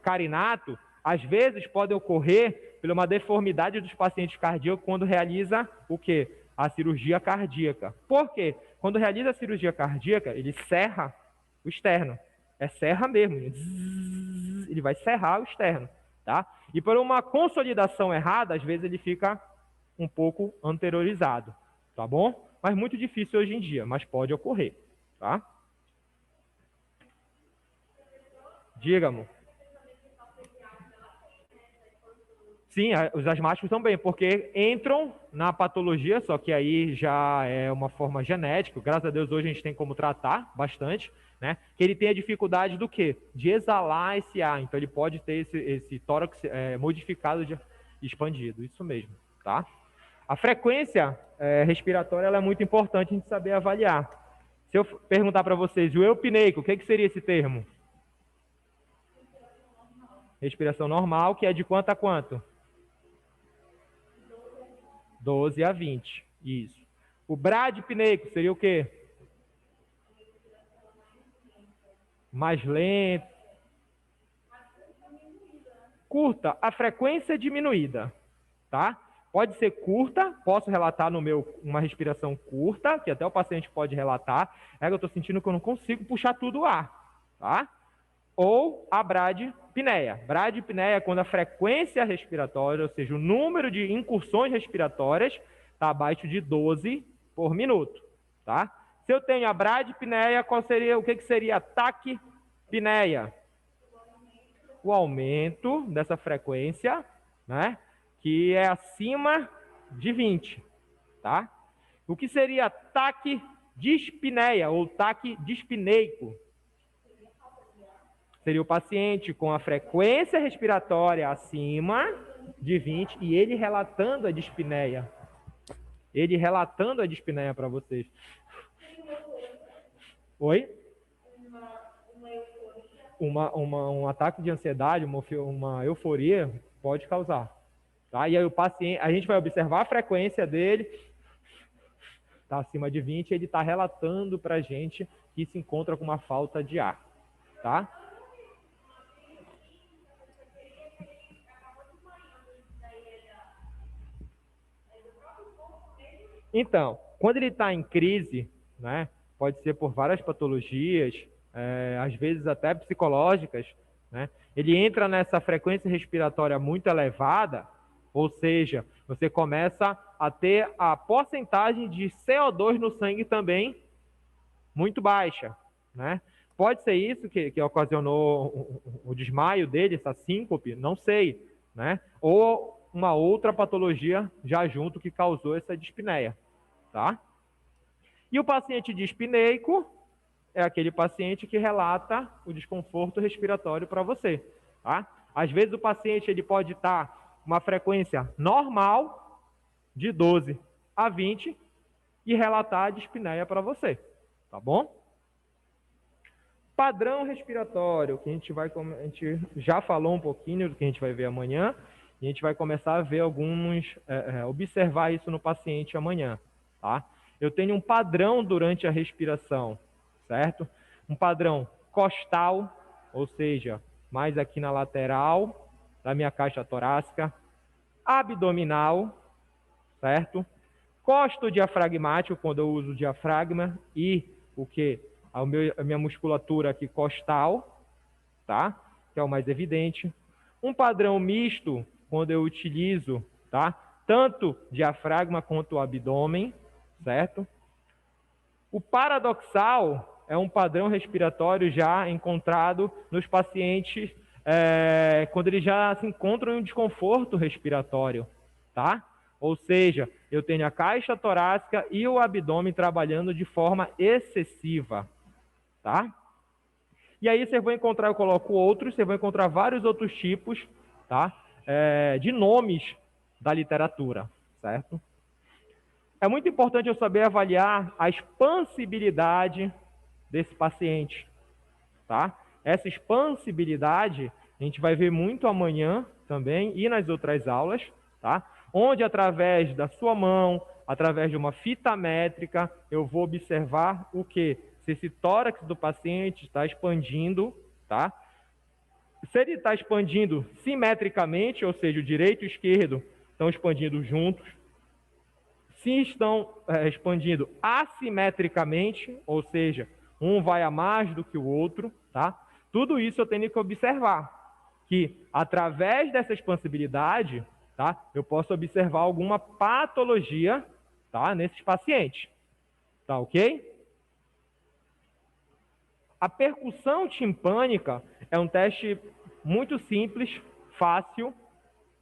carinato, às vezes pode ocorrer por uma deformidade dos pacientes cardíacos quando realiza o quê? A cirurgia cardíaca. Por quê? Quando realiza a cirurgia cardíaca, ele serra o externo. É serra mesmo. Ele vai serrar o externo, tá? E por uma consolidação errada, às vezes ele fica um pouco anteriorizado, tá bom? Mas muito difícil hoje em dia, mas pode ocorrer, tá? Diga, amor. Sim, os asmáticos também, porque entram na patologia, só que aí já é uma forma genética. Graças a Deus hoje a gente tem como tratar bastante, né? Que ele tem a dificuldade do quê? De exalar esse ar. Então ele pode ter esse tórax modificado, expandido. Isso mesmo, tá? A frequência respiratória ela é muito importante a gente saber avaliar. Se eu perguntar para vocês, o eupneico, o que seria esse termo? Respiração normal, que é de quanto a quanto? 12 a 20, isso. O bradipneico seria o quê? Mais lento. Curta, a frequência diminuída, tá? Pode ser curta, posso relatar no meu uma respiração curta, que até o paciente pode relatar, é que eu estou sentindo que eu não consigo puxar tudo o ar, tá? Ou a bradipneia. Bradipneia é quando a frequência respiratória, ou seja, o número de incursões respiratórias, está abaixo de 12 por minuto, tá? Se eu tenho a bradipneia, o que seria a taquipneia? O aumento dessa frequência, né? Que é acima de 20, tá? O que seria taquidispneia ou taquidispneico? Seria o paciente com a frequência respiratória acima de 20 e ele relatando a dispneia. Ele relatando a dispneia para vocês. Oi? Um ataque de ansiedade, uma euforia pode causar. Tá? E aí o paciente, a gente vai observar a frequência dele, está acima de 20, ele está relatando para a gente que se encontra com uma falta de ar. Tá? Então, quando ele está em crise, né, pode ser por várias patologias, às vezes até psicológicas, né, ele entra nessa frequência respiratória muito elevada, ou seja, você começa a ter a porcentagem de CO2 no sangue também muito baixa, né? Pode ser isso que ocasionou o desmaio dele, essa síncope, não sei, né? Ou uma outra patologia já junto que causou essa dispneia, tá? E o paciente dispneico é aquele paciente que relata o desconforto respiratório para você, tá? Às vezes o paciente ele pode estar uma frequência normal de 12 a 20 e relatar a dispneia para você, tá bom? Padrão respiratório, que a gente já falou um pouquinho do que a gente vai ver amanhã, e a gente vai começar a ver observar isso no paciente amanhã, tá? Eu tenho um padrão durante a respiração, certo? Um padrão costal, ou seja, mais aqui na lateral da minha caixa torácica, abdominal, certo? Costodiafragmático, quando eu uso o diafragma, e o que? A minha musculatura aqui costal, tá? Que é o mais evidente. Um padrão misto, quando eu utilizo, tá? Tanto diafragma quanto o abdômen, certo? O paradoxal é um padrão respiratório já encontrado nos pacientes quando eles já se encontram em um desconforto respiratório, tá? Ou seja, eu tenho a caixa torácica e o abdômen trabalhando de forma excessiva, tá? E aí você vai encontrar, eu coloco outros, você vai encontrar vários outros tipos, tá? De nomes da literatura, certo? É muito importante eu saber avaliar a expansibilidade desse paciente, tá? Essa expansibilidade a gente vai ver muito amanhã também e nas outras aulas, tá? Onde através da sua mão, através de uma fita métrica, eu vou observar o quê? Se esse tórax do paciente está expandindo, tá? Se ele está expandindo simetricamente, ou seja, o direito e o esquerdo estão expandindo juntos, se estão expandindo assimetricamente, ou seja, um vai a mais do que o outro, tá? Tudo isso eu tenho que observar, que através dessa expansibilidade, tá? Eu posso observar alguma patologia, tá? Nesses pacientes, tá ok? A percussão timpânica é um teste muito simples, fácil,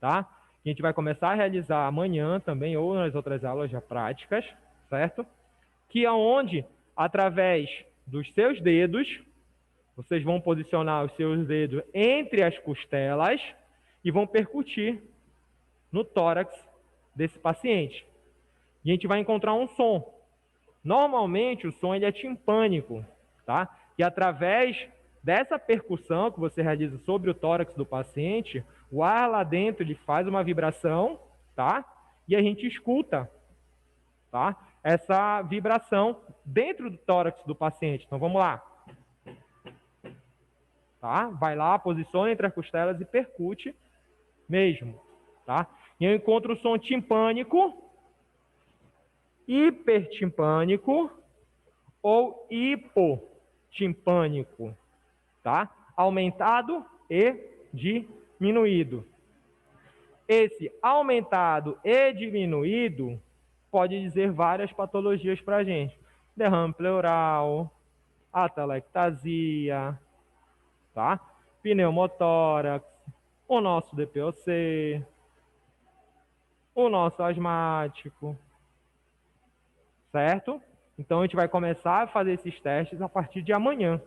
tá? Que a gente vai começar a realizar amanhã também, ou nas outras aulas já práticas, certo? Que é onde, através dos seus dedos, vocês vão posicionar os seus dedos entre as costelas e vão percutir no tórax desse paciente. E a gente vai encontrar um som. Normalmente, o som ele é timpânico, tá? E através dessa percussão que você realiza sobre o tórax do paciente, o ar lá dentro ele faz uma vibração, tá? E a gente escuta, tá? Essa vibração dentro do tórax do paciente. Então vamos lá. Tá? Vai lá, posiciona entre as costelas e percute mesmo, tá? E eu encontro o som timpânico, hipertimpânico ou hipotimpânico, tá? Aumentado e diminuído. Esse aumentado e diminuído pode dizer várias patologias para a gente. Derrame pleural, atelectasia, tá? Pneumotórax, o nosso DPOC, o nosso asmático, certo? Então a gente vai começar a fazer esses testes a partir de amanhã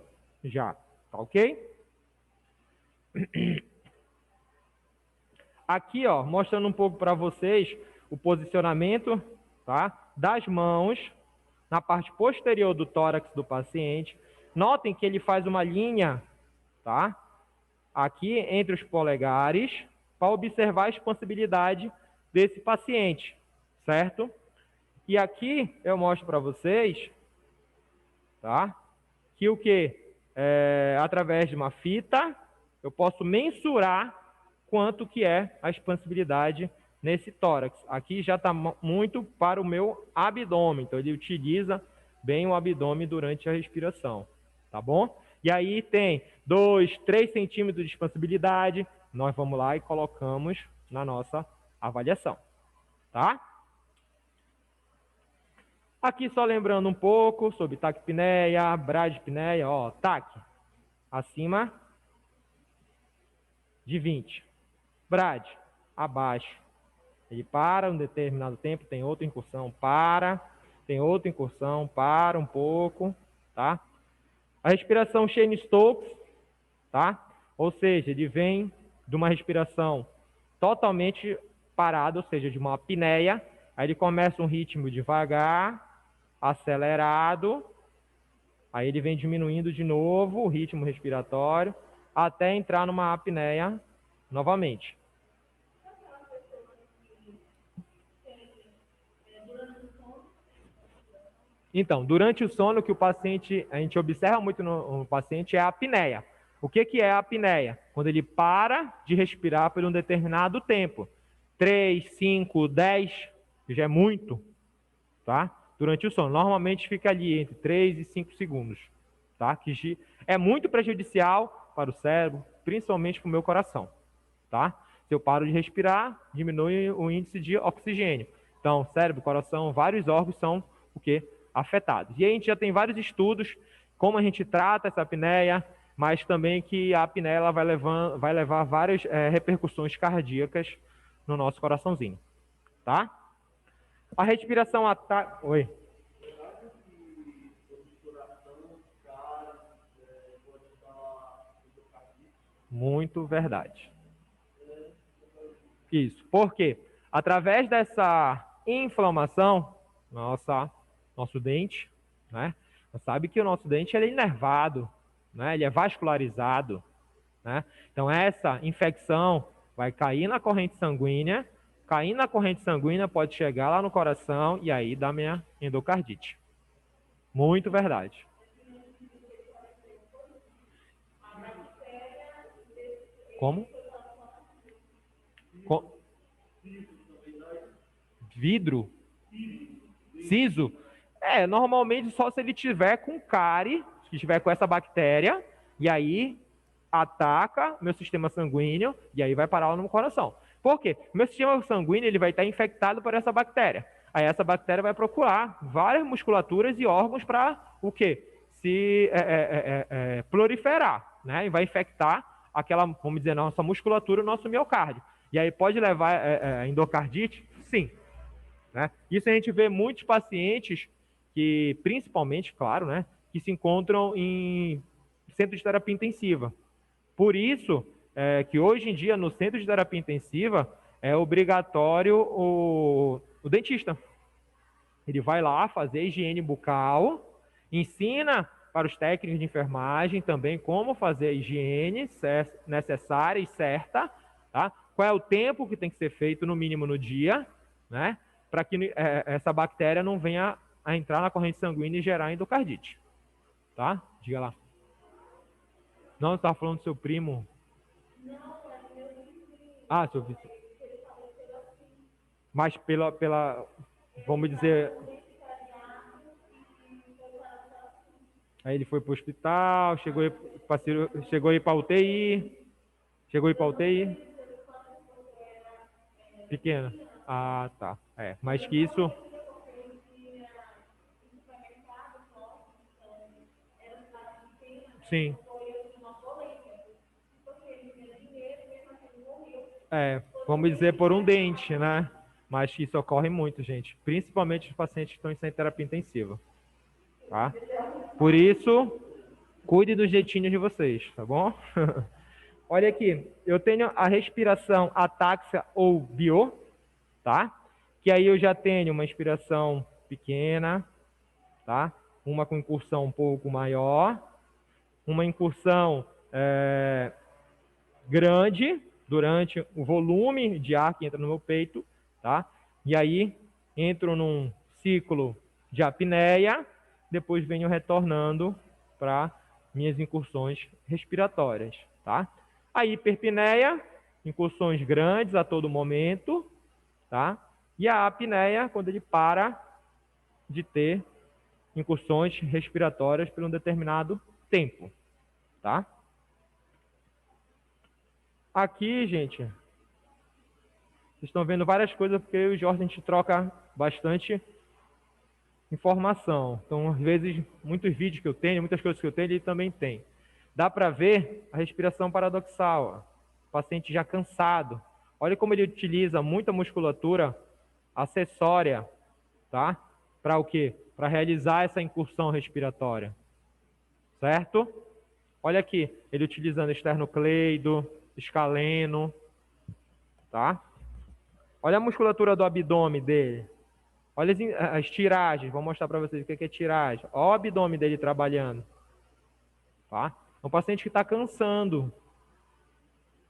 já, tá ok? Aqui, ó, mostrando um pouco para vocês o posicionamento, tá? Das mãos na parte posterior do tórax do paciente. Notem que ele faz uma linha, tá? Aqui entre os polegares para observar a expansibilidade desse paciente, certo? E aqui eu mostro para vocês, tá? Que o que? Através de uma fita, eu posso mensurar quanto que é a expansibilidade nesse tórax. Aqui já está muito para o meu abdômen, então ele utiliza bem o abdômen durante a respiração, tá bom? E aí tem 2, 3 centímetros de expansibilidade, nós vamos lá e colocamos na nossa avaliação, tá? Aqui só lembrando um pouco sobre taquipneia, bradiapneia, ó, TAC, acima de 20. Brad, abaixo. Ele para um determinado tempo, tem outra incursão, para, tem outra incursão, para um pouco, tá? A respiração Cheyne-Stokes, tá? Ou seja, ele vem de uma respiração totalmente parada, ou seja, de uma apneia, aí ele começa um ritmo devagar, acelerado, aí ele vem diminuindo de novo o ritmo respiratório, até entrar numa apneia novamente. Então, durante o sono, que a gente observa muito no paciente é a apneia. O que é a apneia? Quando ele para de respirar por um determinado tempo. 3, 5, 10, já é muito, tá? Durante o sono. Normalmente fica ali entre 3 e 5 segundos, tá? Que é muito prejudicial para o cérebro, principalmente para o meu coração, tá? Se eu paro de respirar, diminui o índice de oxigênio. Então, cérebro, coração, vários órgãos são o quê? Afetados. E aí a gente já tem vários estudos como a gente trata essa apneia, mas também que a apneia ela vai levar várias repercussões cardíacas no nosso coraçãozinho, tá? A respiração Oi. Muito verdade. Isso. Por quê? Através dessa inflamação, nosso dente, né? Você sabe que o nosso dente ele é inervado, né? Ele é vascularizado, né? Então essa infecção vai cair na corrente sanguínea, caindo na corrente sanguínea pode chegar lá no coração e aí dá minha endocardite. Muito verdade. Como? Vidro? Siso? Normalmente só se ele tiver com cárie, se tiver com essa bactéria, e aí ataca meu sistema sanguíneo, e aí vai parar lá no coração. Por quê? Meu sistema sanguíneo ele vai estar infectado por essa bactéria. Aí essa bactéria vai procurar várias musculaturas e órgãos para o quê? Se proliferar, né? E vai infectar aquela, vamos dizer, nossa musculatura, o nosso miocárdio. E aí pode levar a endocardite? Sim. Né? Isso a gente vê muitos pacientes que, principalmente, claro, né, que se encontram em centro de terapia intensiva. Por isso que hoje em dia, no centro de terapia intensiva, é obrigatório o dentista. Ele vai lá fazer higiene bucal, ensina para os técnicos de enfermagem também como fazer a higiene necessária e certa, tá? Qual é o tempo que tem que ser feito, no mínimo, no dia, né? Para que essa bactéria não venha a entrar na corrente sanguínea e gerar endocardite. Tá? Diga lá. Não, você estava falando do seu primo. Ah, seu Vitor. Mas vamos dizer... Aí ele foi para o hospital, chegou aí para UTI. Chegou aí para UTI. Pequena. Ah, tá. Mas que isso... Sim. Vamos dizer por um dente, né? mas isso ocorre muito, gente, principalmente os pacientes que estão em terapia intensiva, tá? Por isso, cuide dos jeitinhos de vocês, tá bom? Olha aqui, eu tenho a respiração atáxia ou bio, tá? Que aí eu já tenho uma inspiração pequena, tá? Uma com incursão um pouco maior, uma incursão grande durante o volume de ar que entra no meu peito, tá? E aí entro num ciclo de apneia, depois venho retornando para minhas incursões respiratórias, tá? A hiperpneia, incursões grandes a todo momento, tá? E a apneia, quando ele para de ter incursões respiratórias por um determinado tempo, tá? Aqui, gente, vocês estão vendo várias coisas porque eu e o Jorge a gente troca bastante informação. Então, às vezes, muitos vídeos que eu tenho, muitas coisas que eu tenho, ele também tem. Dá para ver a respiração paradoxal, ó. O paciente já cansado. Olha como ele utiliza muita musculatura acessória, tá? Para o quê? Para realizar essa incursão respiratória, certo? Olha aqui, ele utilizando esternocleido, escaleno, tá? Olha a musculatura do abdômen dele. Olha as tiragens, vou mostrar para vocês o que é tiragem. Olha o abdômen dele trabalhando, tá? É um paciente que está cansando.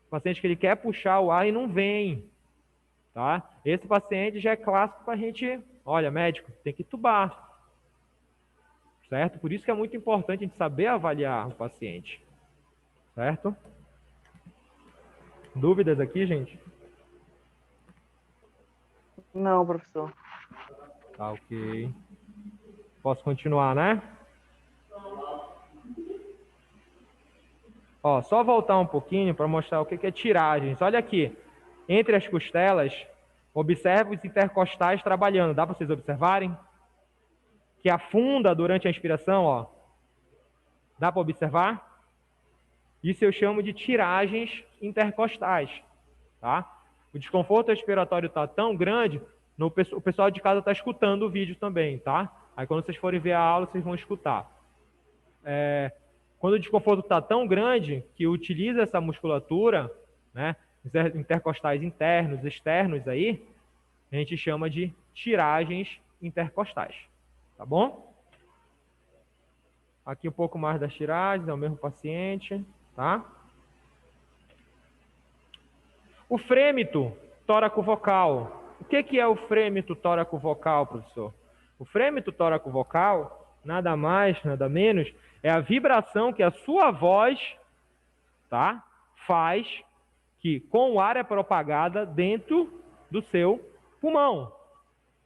Um paciente que ele quer puxar o ar e não vem, tá? Esse paciente já é clássico para a gente, olha, médico, tem que tubar, certo? Por isso que é muito importante a gente saber avaliar o paciente, certo? Dúvidas aqui, gente? Não, professor. Tá, ok. Posso continuar, né? Ó, só voltar um pouquinho para mostrar o que é tiragens. Olha aqui, entre as costelas, observe os intercostais trabalhando. Dá para vocês observarem? Que afunda durante a inspiração, ó. Dá para observar? Isso eu chamo de tiragens intercostais, tá? O desconforto respiratório está tão grande, o pessoal de casa está escutando o vídeo também, tá? Aí quando vocês forem ver a aula, vocês vão escutar. Quando o desconforto está tão grande que utiliza essa musculatura, né, intercostais internos, externos aí, a gente chama de tiragens intercostais, tá bom? Aqui um pouco mais das tiragens, é o mesmo paciente, tá? O frêmito tóraco-vocal. O que é o frêmito tóraco-vocal, professor? O frêmito tóraco-vocal, nada mais, nada menos, é a vibração que a sua voz, tá, faz, que com o ar é propagada dentro do seu pulmão.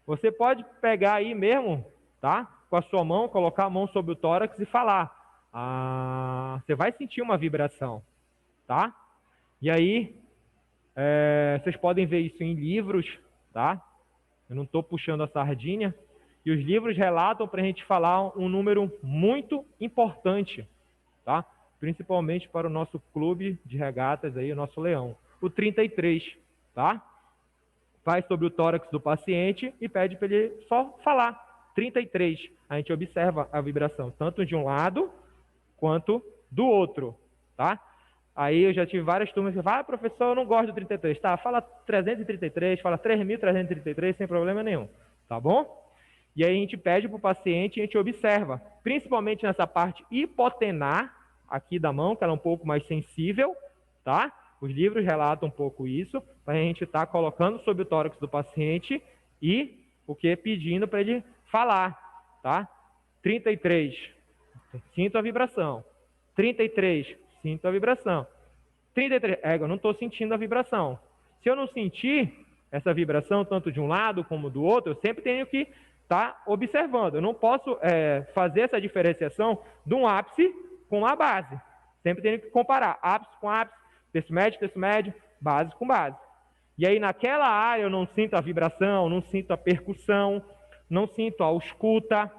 Você pode pegar aí mesmo, tá, com a sua mão, colocar a mão sobre o tórax e falar. Você vai sentir uma vibração, tá? E aí, vocês podem ver isso em livros, tá? Eu não estou puxando a sardinha. E os livros relatam para a gente falar um número muito importante, tá? Principalmente para o nosso clube de regatas aí, o nosso leão. O 33, tá? Faz sobre o tórax do paciente e pede para ele só falar. 33. A gente observa a vibração, tanto de um lado quanto do outro, tá? Aí eu já tive várias turmas que falam, professor, eu não gosto do 33. Tá, fala 333, fala 3.333, sem problema nenhum, tá bom? E aí a gente pede para o paciente e a gente observa, principalmente nessa parte hipotenar, aqui da mão, que ela é um pouco mais sensível, tá? Os livros relatam um pouco isso, para a gente estar colocando sobre o tórax do paciente e o que? Pedindo para ele falar, tá? 33, sinto a vibração. 33, sinto a vibração. 33, eu não estou sentindo a vibração. Se eu não sentir essa vibração, tanto de um lado como do outro, eu sempre tenho que estar observando. Eu não posso fazer essa diferenciação de um ápice com a base. Sempre tenho que comparar ápice com ápice, terço médio, base com base. E aí naquela área eu não sinto a vibração, não sinto a percussão, não sinto a ausculta.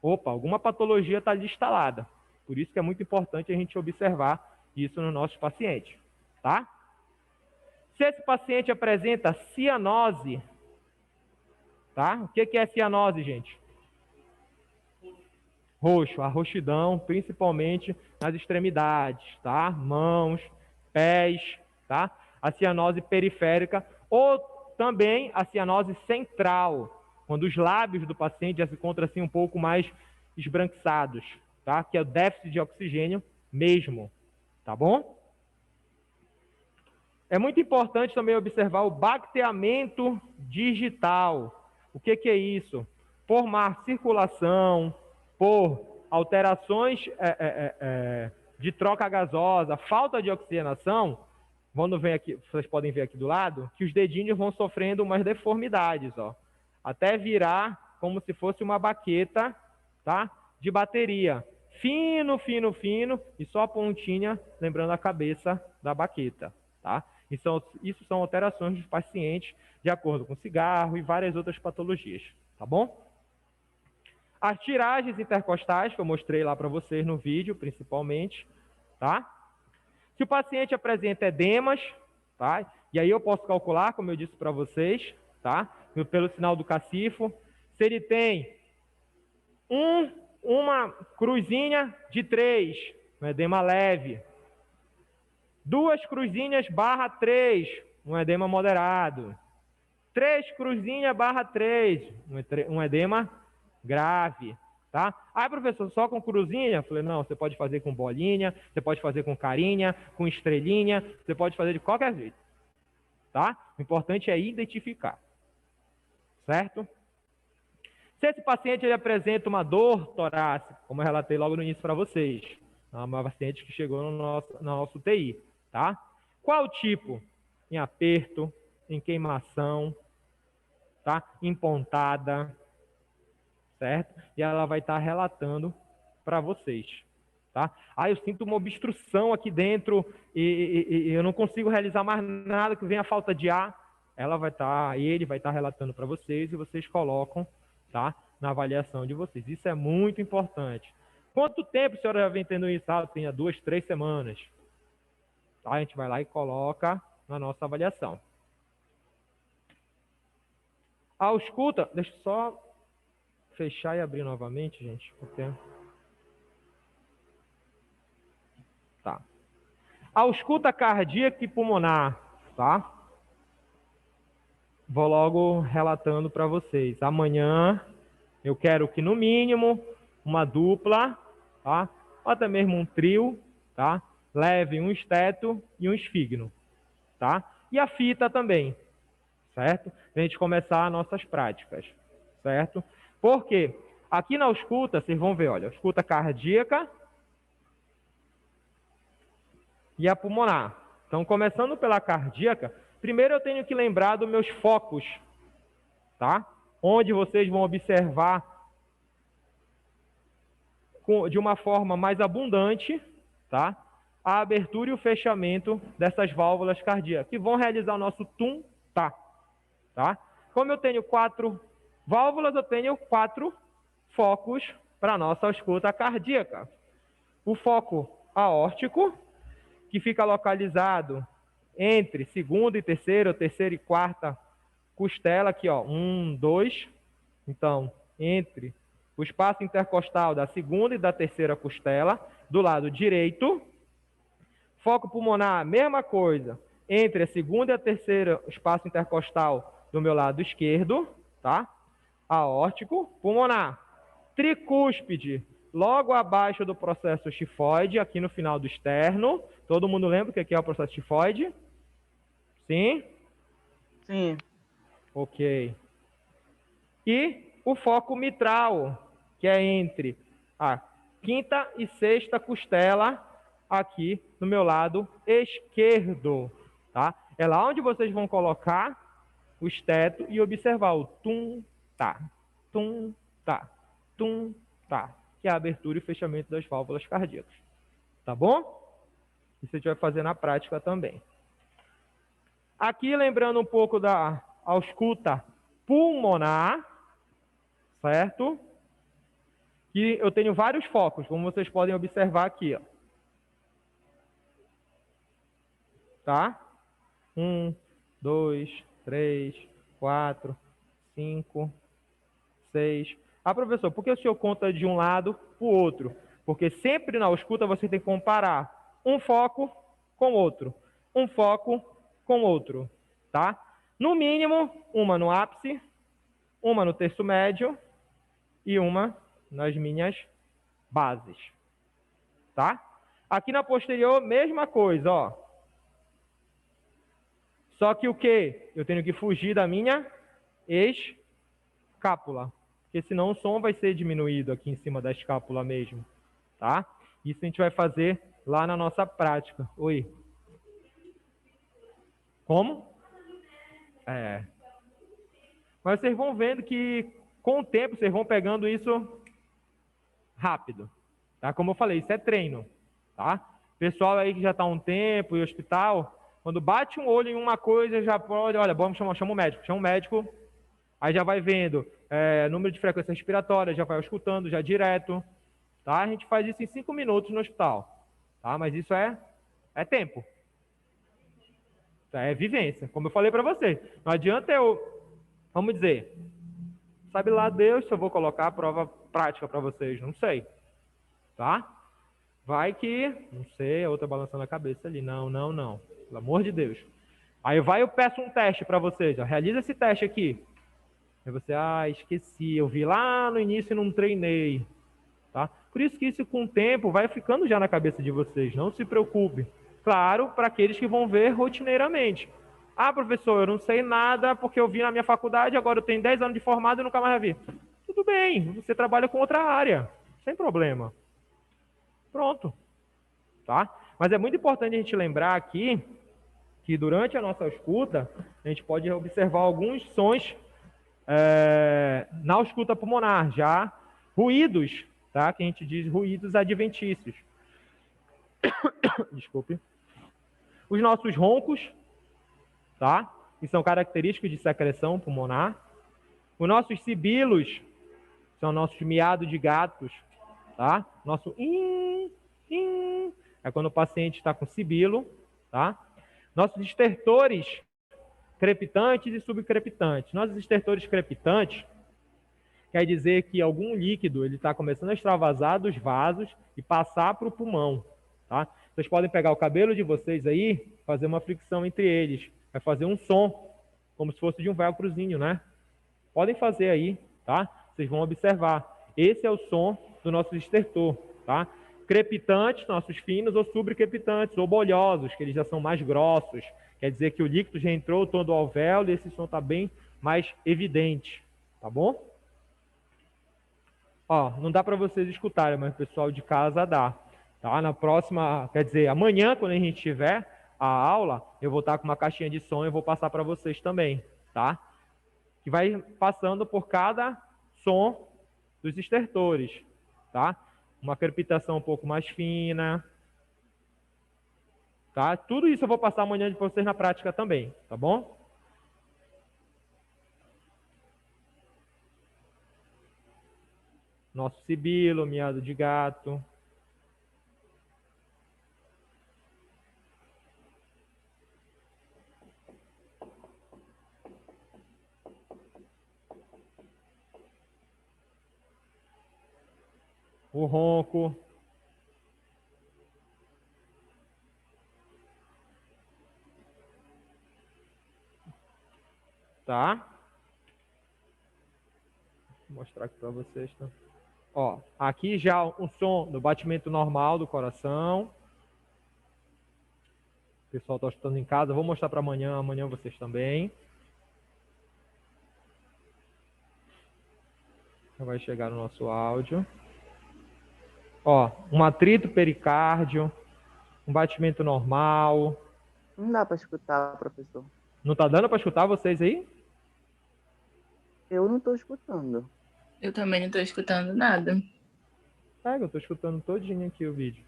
Opa, alguma patologia está ali instalada. Por isso que é muito importante a gente observar isso nos nossos pacientes, tá? Se esse paciente apresenta cianose, tá? O que é cianose, gente? Roxo, a roxidão, principalmente nas extremidades, tá? Mãos, pés, tá? A cianose periférica ou também a cianose central, quando os lábios do paciente já se encontram assim um pouco mais esbranquiçados, tá? Que é o déficit de oxigênio mesmo, tá bom? É muito importante também observar o bacteamento digital. O que é isso? Por má circulação, por alterações de troca gasosa, falta de oxigenação, quando vem aqui, vocês podem ver aqui do lado, que os dedinhos vão sofrendo umas deformidades, ó, até virar como se fosse uma baqueta, tá? De bateria. Fino, fino, fino, e só a pontinha, lembrando a cabeça da baqueta, tá? Isso são alterações dos pacientes de acordo com cigarro e várias outras patologias, tá bom? As tiragens intercostais, que eu mostrei lá para vocês no vídeo, principalmente, tá? Se o paciente apresenta edemas, tá? E aí eu posso calcular, como eu disse para vocês, tá? Pelo sinal do cacifo, se ele tem uma cruzinha de 3, um edema leve, 2 cruzinhas barra 3, um edema moderado, 3 cruzinhas barra 3, um edema grave, tá? Aí, professor, só com cruzinha? Eu falei, não, você pode fazer com bolinha, você pode fazer com carinha, com estrelinha, você pode fazer de qualquer jeito, tá? O importante é identificar, certo? Se esse paciente ele apresenta uma dor torácica, como eu relatei logo no início para vocês, uma paciente que chegou no nosso UTI, tá? Qual tipo? Em aperto, em queimação, tá? Em pontada, certo? E ela vai estar relatando para vocês, tá? Ah, eu sinto uma obstrução aqui dentro e eu não consigo realizar mais nada, que vem a falta de ar. Ela vai estar, ele vai estar relatando para vocês e vocês colocam, tá? Na avaliação de vocês. Isso é muito importante. Quanto tempo a senhora já vem tendo isso? Ah, tem 2, 3 semanas. Tá? A gente vai lá e coloca na nossa avaliação. A ausculta, deixa eu só fechar e abrir novamente, gente, porque... Tá. A ausculta cardíaca e pulmonar, tá? Vou logo relatando para vocês. Amanhã eu quero que no mínimo uma dupla, tá? Ou até mesmo um trio, tá? Leve um esteto e um esfigno, tá? E a fita também, certo? Pra gente começar nossas práticas, certo? Porque aqui na ausculta, vocês vão ver, olha, ausculta cardíaca e a pulmonar. Então, começando pela cardíaca, primeiro eu tenho que lembrar dos meus focos, tá? Onde vocês vão observar de uma forma mais abundante, tá? A abertura e o fechamento dessas válvulas cardíacas, que vão realizar o nosso tum-tá, tá? Como eu tenho 4 válvulas, eu tenho 4 focos para a nossa ausculta cardíaca. O foco aórtico, que fica localizado entre segunda e terceira, ou terceira e quarta costela, aqui, ó, 1, 2. Então, entre o espaço intercostal da segunda e da terceira costela, do lado direito. Foco pulmonar, mesma coisa, entre a segunda e a terceira espaço intercostal do meu lado esquerdo, tá? Aórtico, pulmonar. Tricúspide, logo abaixo do processo tifoide, aqui no final do externo. Todo mundo lembra o que é o processo tifoide? Sim? Sim. Ok. E o foco mitral, que é entre a quinta e sexta costela, aqui no meu lado esquerdo, tá? É lá onde vocês vão colocar o esteto e observar o tum-tá, tum-tá, tum-tá, que é a abertura e fechamento das válvulas cardíacas, tá bom? Isso a gente vai fazer na prática também. Aqui, lembrando um pouco da ausculta pulmonar, certo? Que eu tenho vários focos, como vocês podem observar aqui, ó. Tá? 1, 2, 3, 4, 5, 6. Ah, professor, por que o senhor conta de um lado para o outro? Porque sempre na ausculta você tem que comparar um foco com outro. Um foco com outro, tá? No mínimo, uma no ápice, uma no terço médio e uma nas minhas bases, tá? Aqui na posterior, mesma coisa, ó. Só que o quê? Eu tenho que fugir da minha escápula, porque senão o som vai ser diminuído aqui em cima da escápula mesmo, tá? Isso a gente vai fazer lá na nossa prática. Oi. Como? É. Mas vocês vão vendo que com o tempo vocês vão pegando isso rápido, tá? Como eu falei, isso é treino, tá? Pessoal aí que já está há um tempo em hospital, quando bate um olho em uma coisa, já pode, olha, vamos chama o médico, aí já vai vendo número de frequência respiratória, já vai escutando já direto, tá? A gente faz isso em 5 minutos no hospital, tá? Mas isso é tempo, é vivência, como eu falei para você. Não adianta vamos dizer, sabe lá Deus se eu vou colocar a prova prática para vocês, não sei, tá? Vai que, não sei, a outra balançando a cabeça ali, não, pelo amor de Deus. Aí eu peço um teste para vocês, ó, realiza esse teste aqui. Aí você, esqueci, eu vi lá no início e não treinei, tá? Por isso que isso com o tempo vai ficando já na cabeça de vocês, não se preocupe. Claro, para aqueles que vão ver rotineiramente. Ah, professor, eu não sei nada porque eu vi na minha faculdade, agora eu tenho 10 anos de formado e nunca mais vi. Tudo bem, você trabalha com outra área, sem problema. Pronto, tá? Mas é muito importante a gente lembrar aqui que durante a nossa escuta, a gente pode observar alguns sons na ausculta pulmonar, já ruídos, tá? Que a gente diz ruídos adventícios. Desculpe. Os nossos roncos, tá? Que são característicos de secreção pulmonar. Os nossos sibilos são nossos miados de gatos, tá? Nosso é quando o paciente está com sibilo, tá? Nossos estertores crepitantes e subcrepitantes. Nossos estertores crepitantes quer dizer que algum líquido ele está começando a extravasar dos vasos e passar para o pulmão, tá? Vocês podem pegar o cabelo de vocês aí, fazer uma fricção entre eles, vai fazer um som, como se fosse de um velcrozinho, né? Podem fazer aí, tá? Vocês vão observar. Esse é o som do nosso estertor, tá? Crepitantes, nossos finos, ou subcrepitantes, ou bolhosos, que eles já são mais grossos. Quer dizer que o líquido já entrou todo o alvéolo e esse som está bem mais evidente, tá bom? Ó, não dá para vocês escutarem, mas o pessoal de casa dá. Tá? Na próxima, quer dizer, amanhã, quando a gente tiver a aula, eu vou estar com uma caixinha de som e vou passar para vocês também, tá? Que vai passando por cada som dos estertores, tá? Uma crepitação um pouco mais fina, tá? Tudo isso eu vou passar amanhã para vocês na prática também, tá bom? Nosso sibilo, miado de gato. O ronco. Tá? Vou mostrar aqui para vocês, tá? Ó, aqui já o som do batimento normal do coração. O pessoal está estudando em casa. Vou mostrar para amanhã vocês também. Já vai chegar no nosso áudio. Ó, um atrito pericárdio, um batimento normal. Não dá para escutar, professor. Não tá dando para escutar vocês aí? Eu não estou escutando. Eu também não tô escutando nada. Eu estou escutando todinho aqui o vídeo.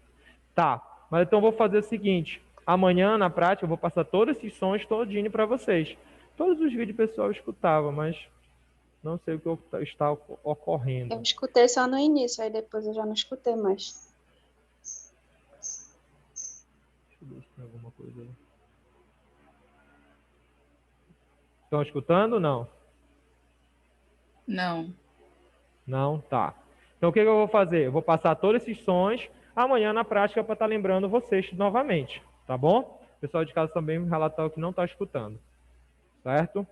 Tá, mas então eu vou fazer o seguinte. Amanhã, na prática, eu vou passar todos esses sons todinho para vocês. Todos os vídeos o pessoal escutava, mas não sei o que está ocorrendo. Eu escutei só no início, aí depois eu já não escutei mais. Deixa eu ver se tem alguma coisa aí. Estão escutando ou não? Não. Não? Tá. Então, o que eu vou fazer? Eu vou passar todos esses sons amanhã na prática para estar lembrando vocês novamente, tá bom? O pessoal de casa também relatou que não está escutando, certo?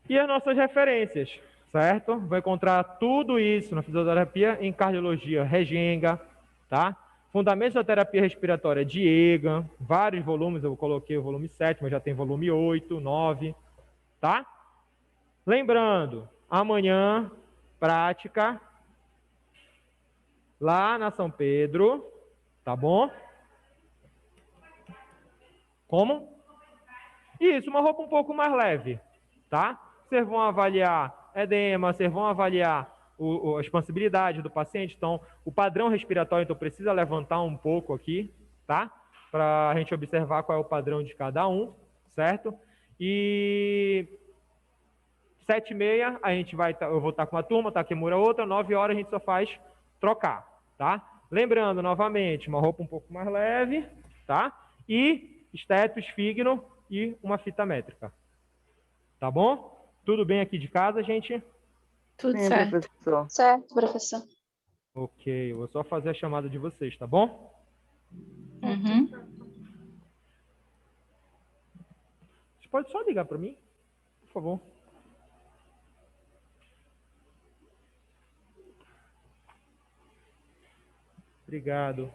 E as nossas referências, certo? Vai encontrar tudo isso na fisioterapia em cardiologia Regenga, tá? Fundamentos da terapia respiratória Diega, vários volumes, eu coloquei o volume 7, mas já tem volume 8, 9, tá? Lembrando, amanhã, prática, lá na São Pedro, tá bom? Como? Isso, uma roupa um pouco mais leve, tá? Vocês vão avaliar edema, vocês vão avaliar a expansibilidade do paciente, então o padrão respiratório, então precisa levantar um pouco aqui, tá? Para a gente observar qual é o padrão de cada um, certo? E 7h30 a gente vai, eu vou estar com uma turma, tá? Kimura outra, 9 horas a gente só faz trocar, tá? Lembrando, novamente, uma roupa um pouco mais leve, tá? E esteto, esfigno e uma fita métrica. Tá bom? Tudo bem aqui de casa, gente? Tudo Sim, certo. professor. Certo, professor. Ok, eu vou só fazer a chamada de vocês, tá bom? Uhum. Você pode só ligar para mim, por favor. Obrigado.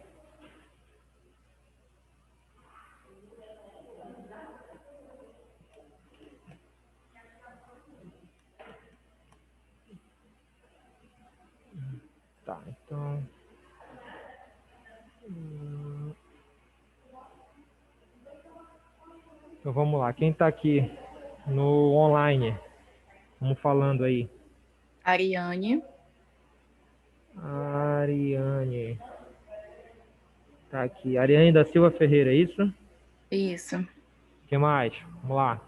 Tá, então... Então vamos lá. Quem está aqui no online? Vamos falando aí. Ariane. Ariane. Tá aqui. Ariane da Silva Ferreira, é isso? Isso. O que mais? Vamos lá.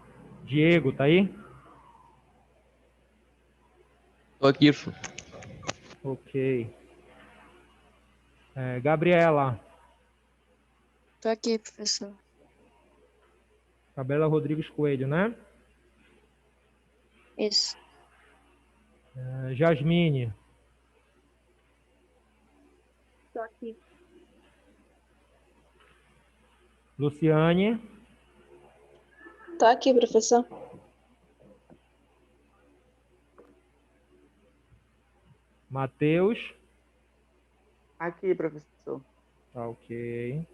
Diego, tá aí? Tô aqui, isso. Ok. Gabriela. Tô aqui, professor. Gabriela Rodrigues Coelho, né? Isso. Jasmine. Tô aqui. Luciane. Tô aqui, professor. Matheus. Aqui, professor. Tá ok.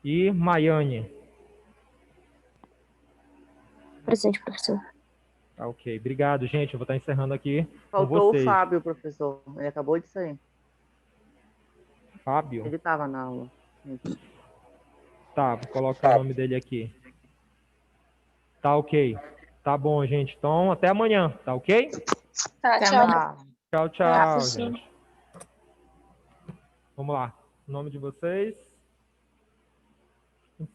E Maiane. Presente, professor. Tá ok. Obrigado, gente. Eu vou estar encerrando aqui com Faltou o vocês. Fábio, professor. Ele acabou de sair. Fábio. Ele estava na aula. Tá, vou colocar o nome dele aqui. Tá ok. Tá bom, gente. Então, até amanhã, tá ok? Tá, Até tchau. amanhã. Tchau, Tá, tchau, professor. gente. Vamos lá. O nome de vocês?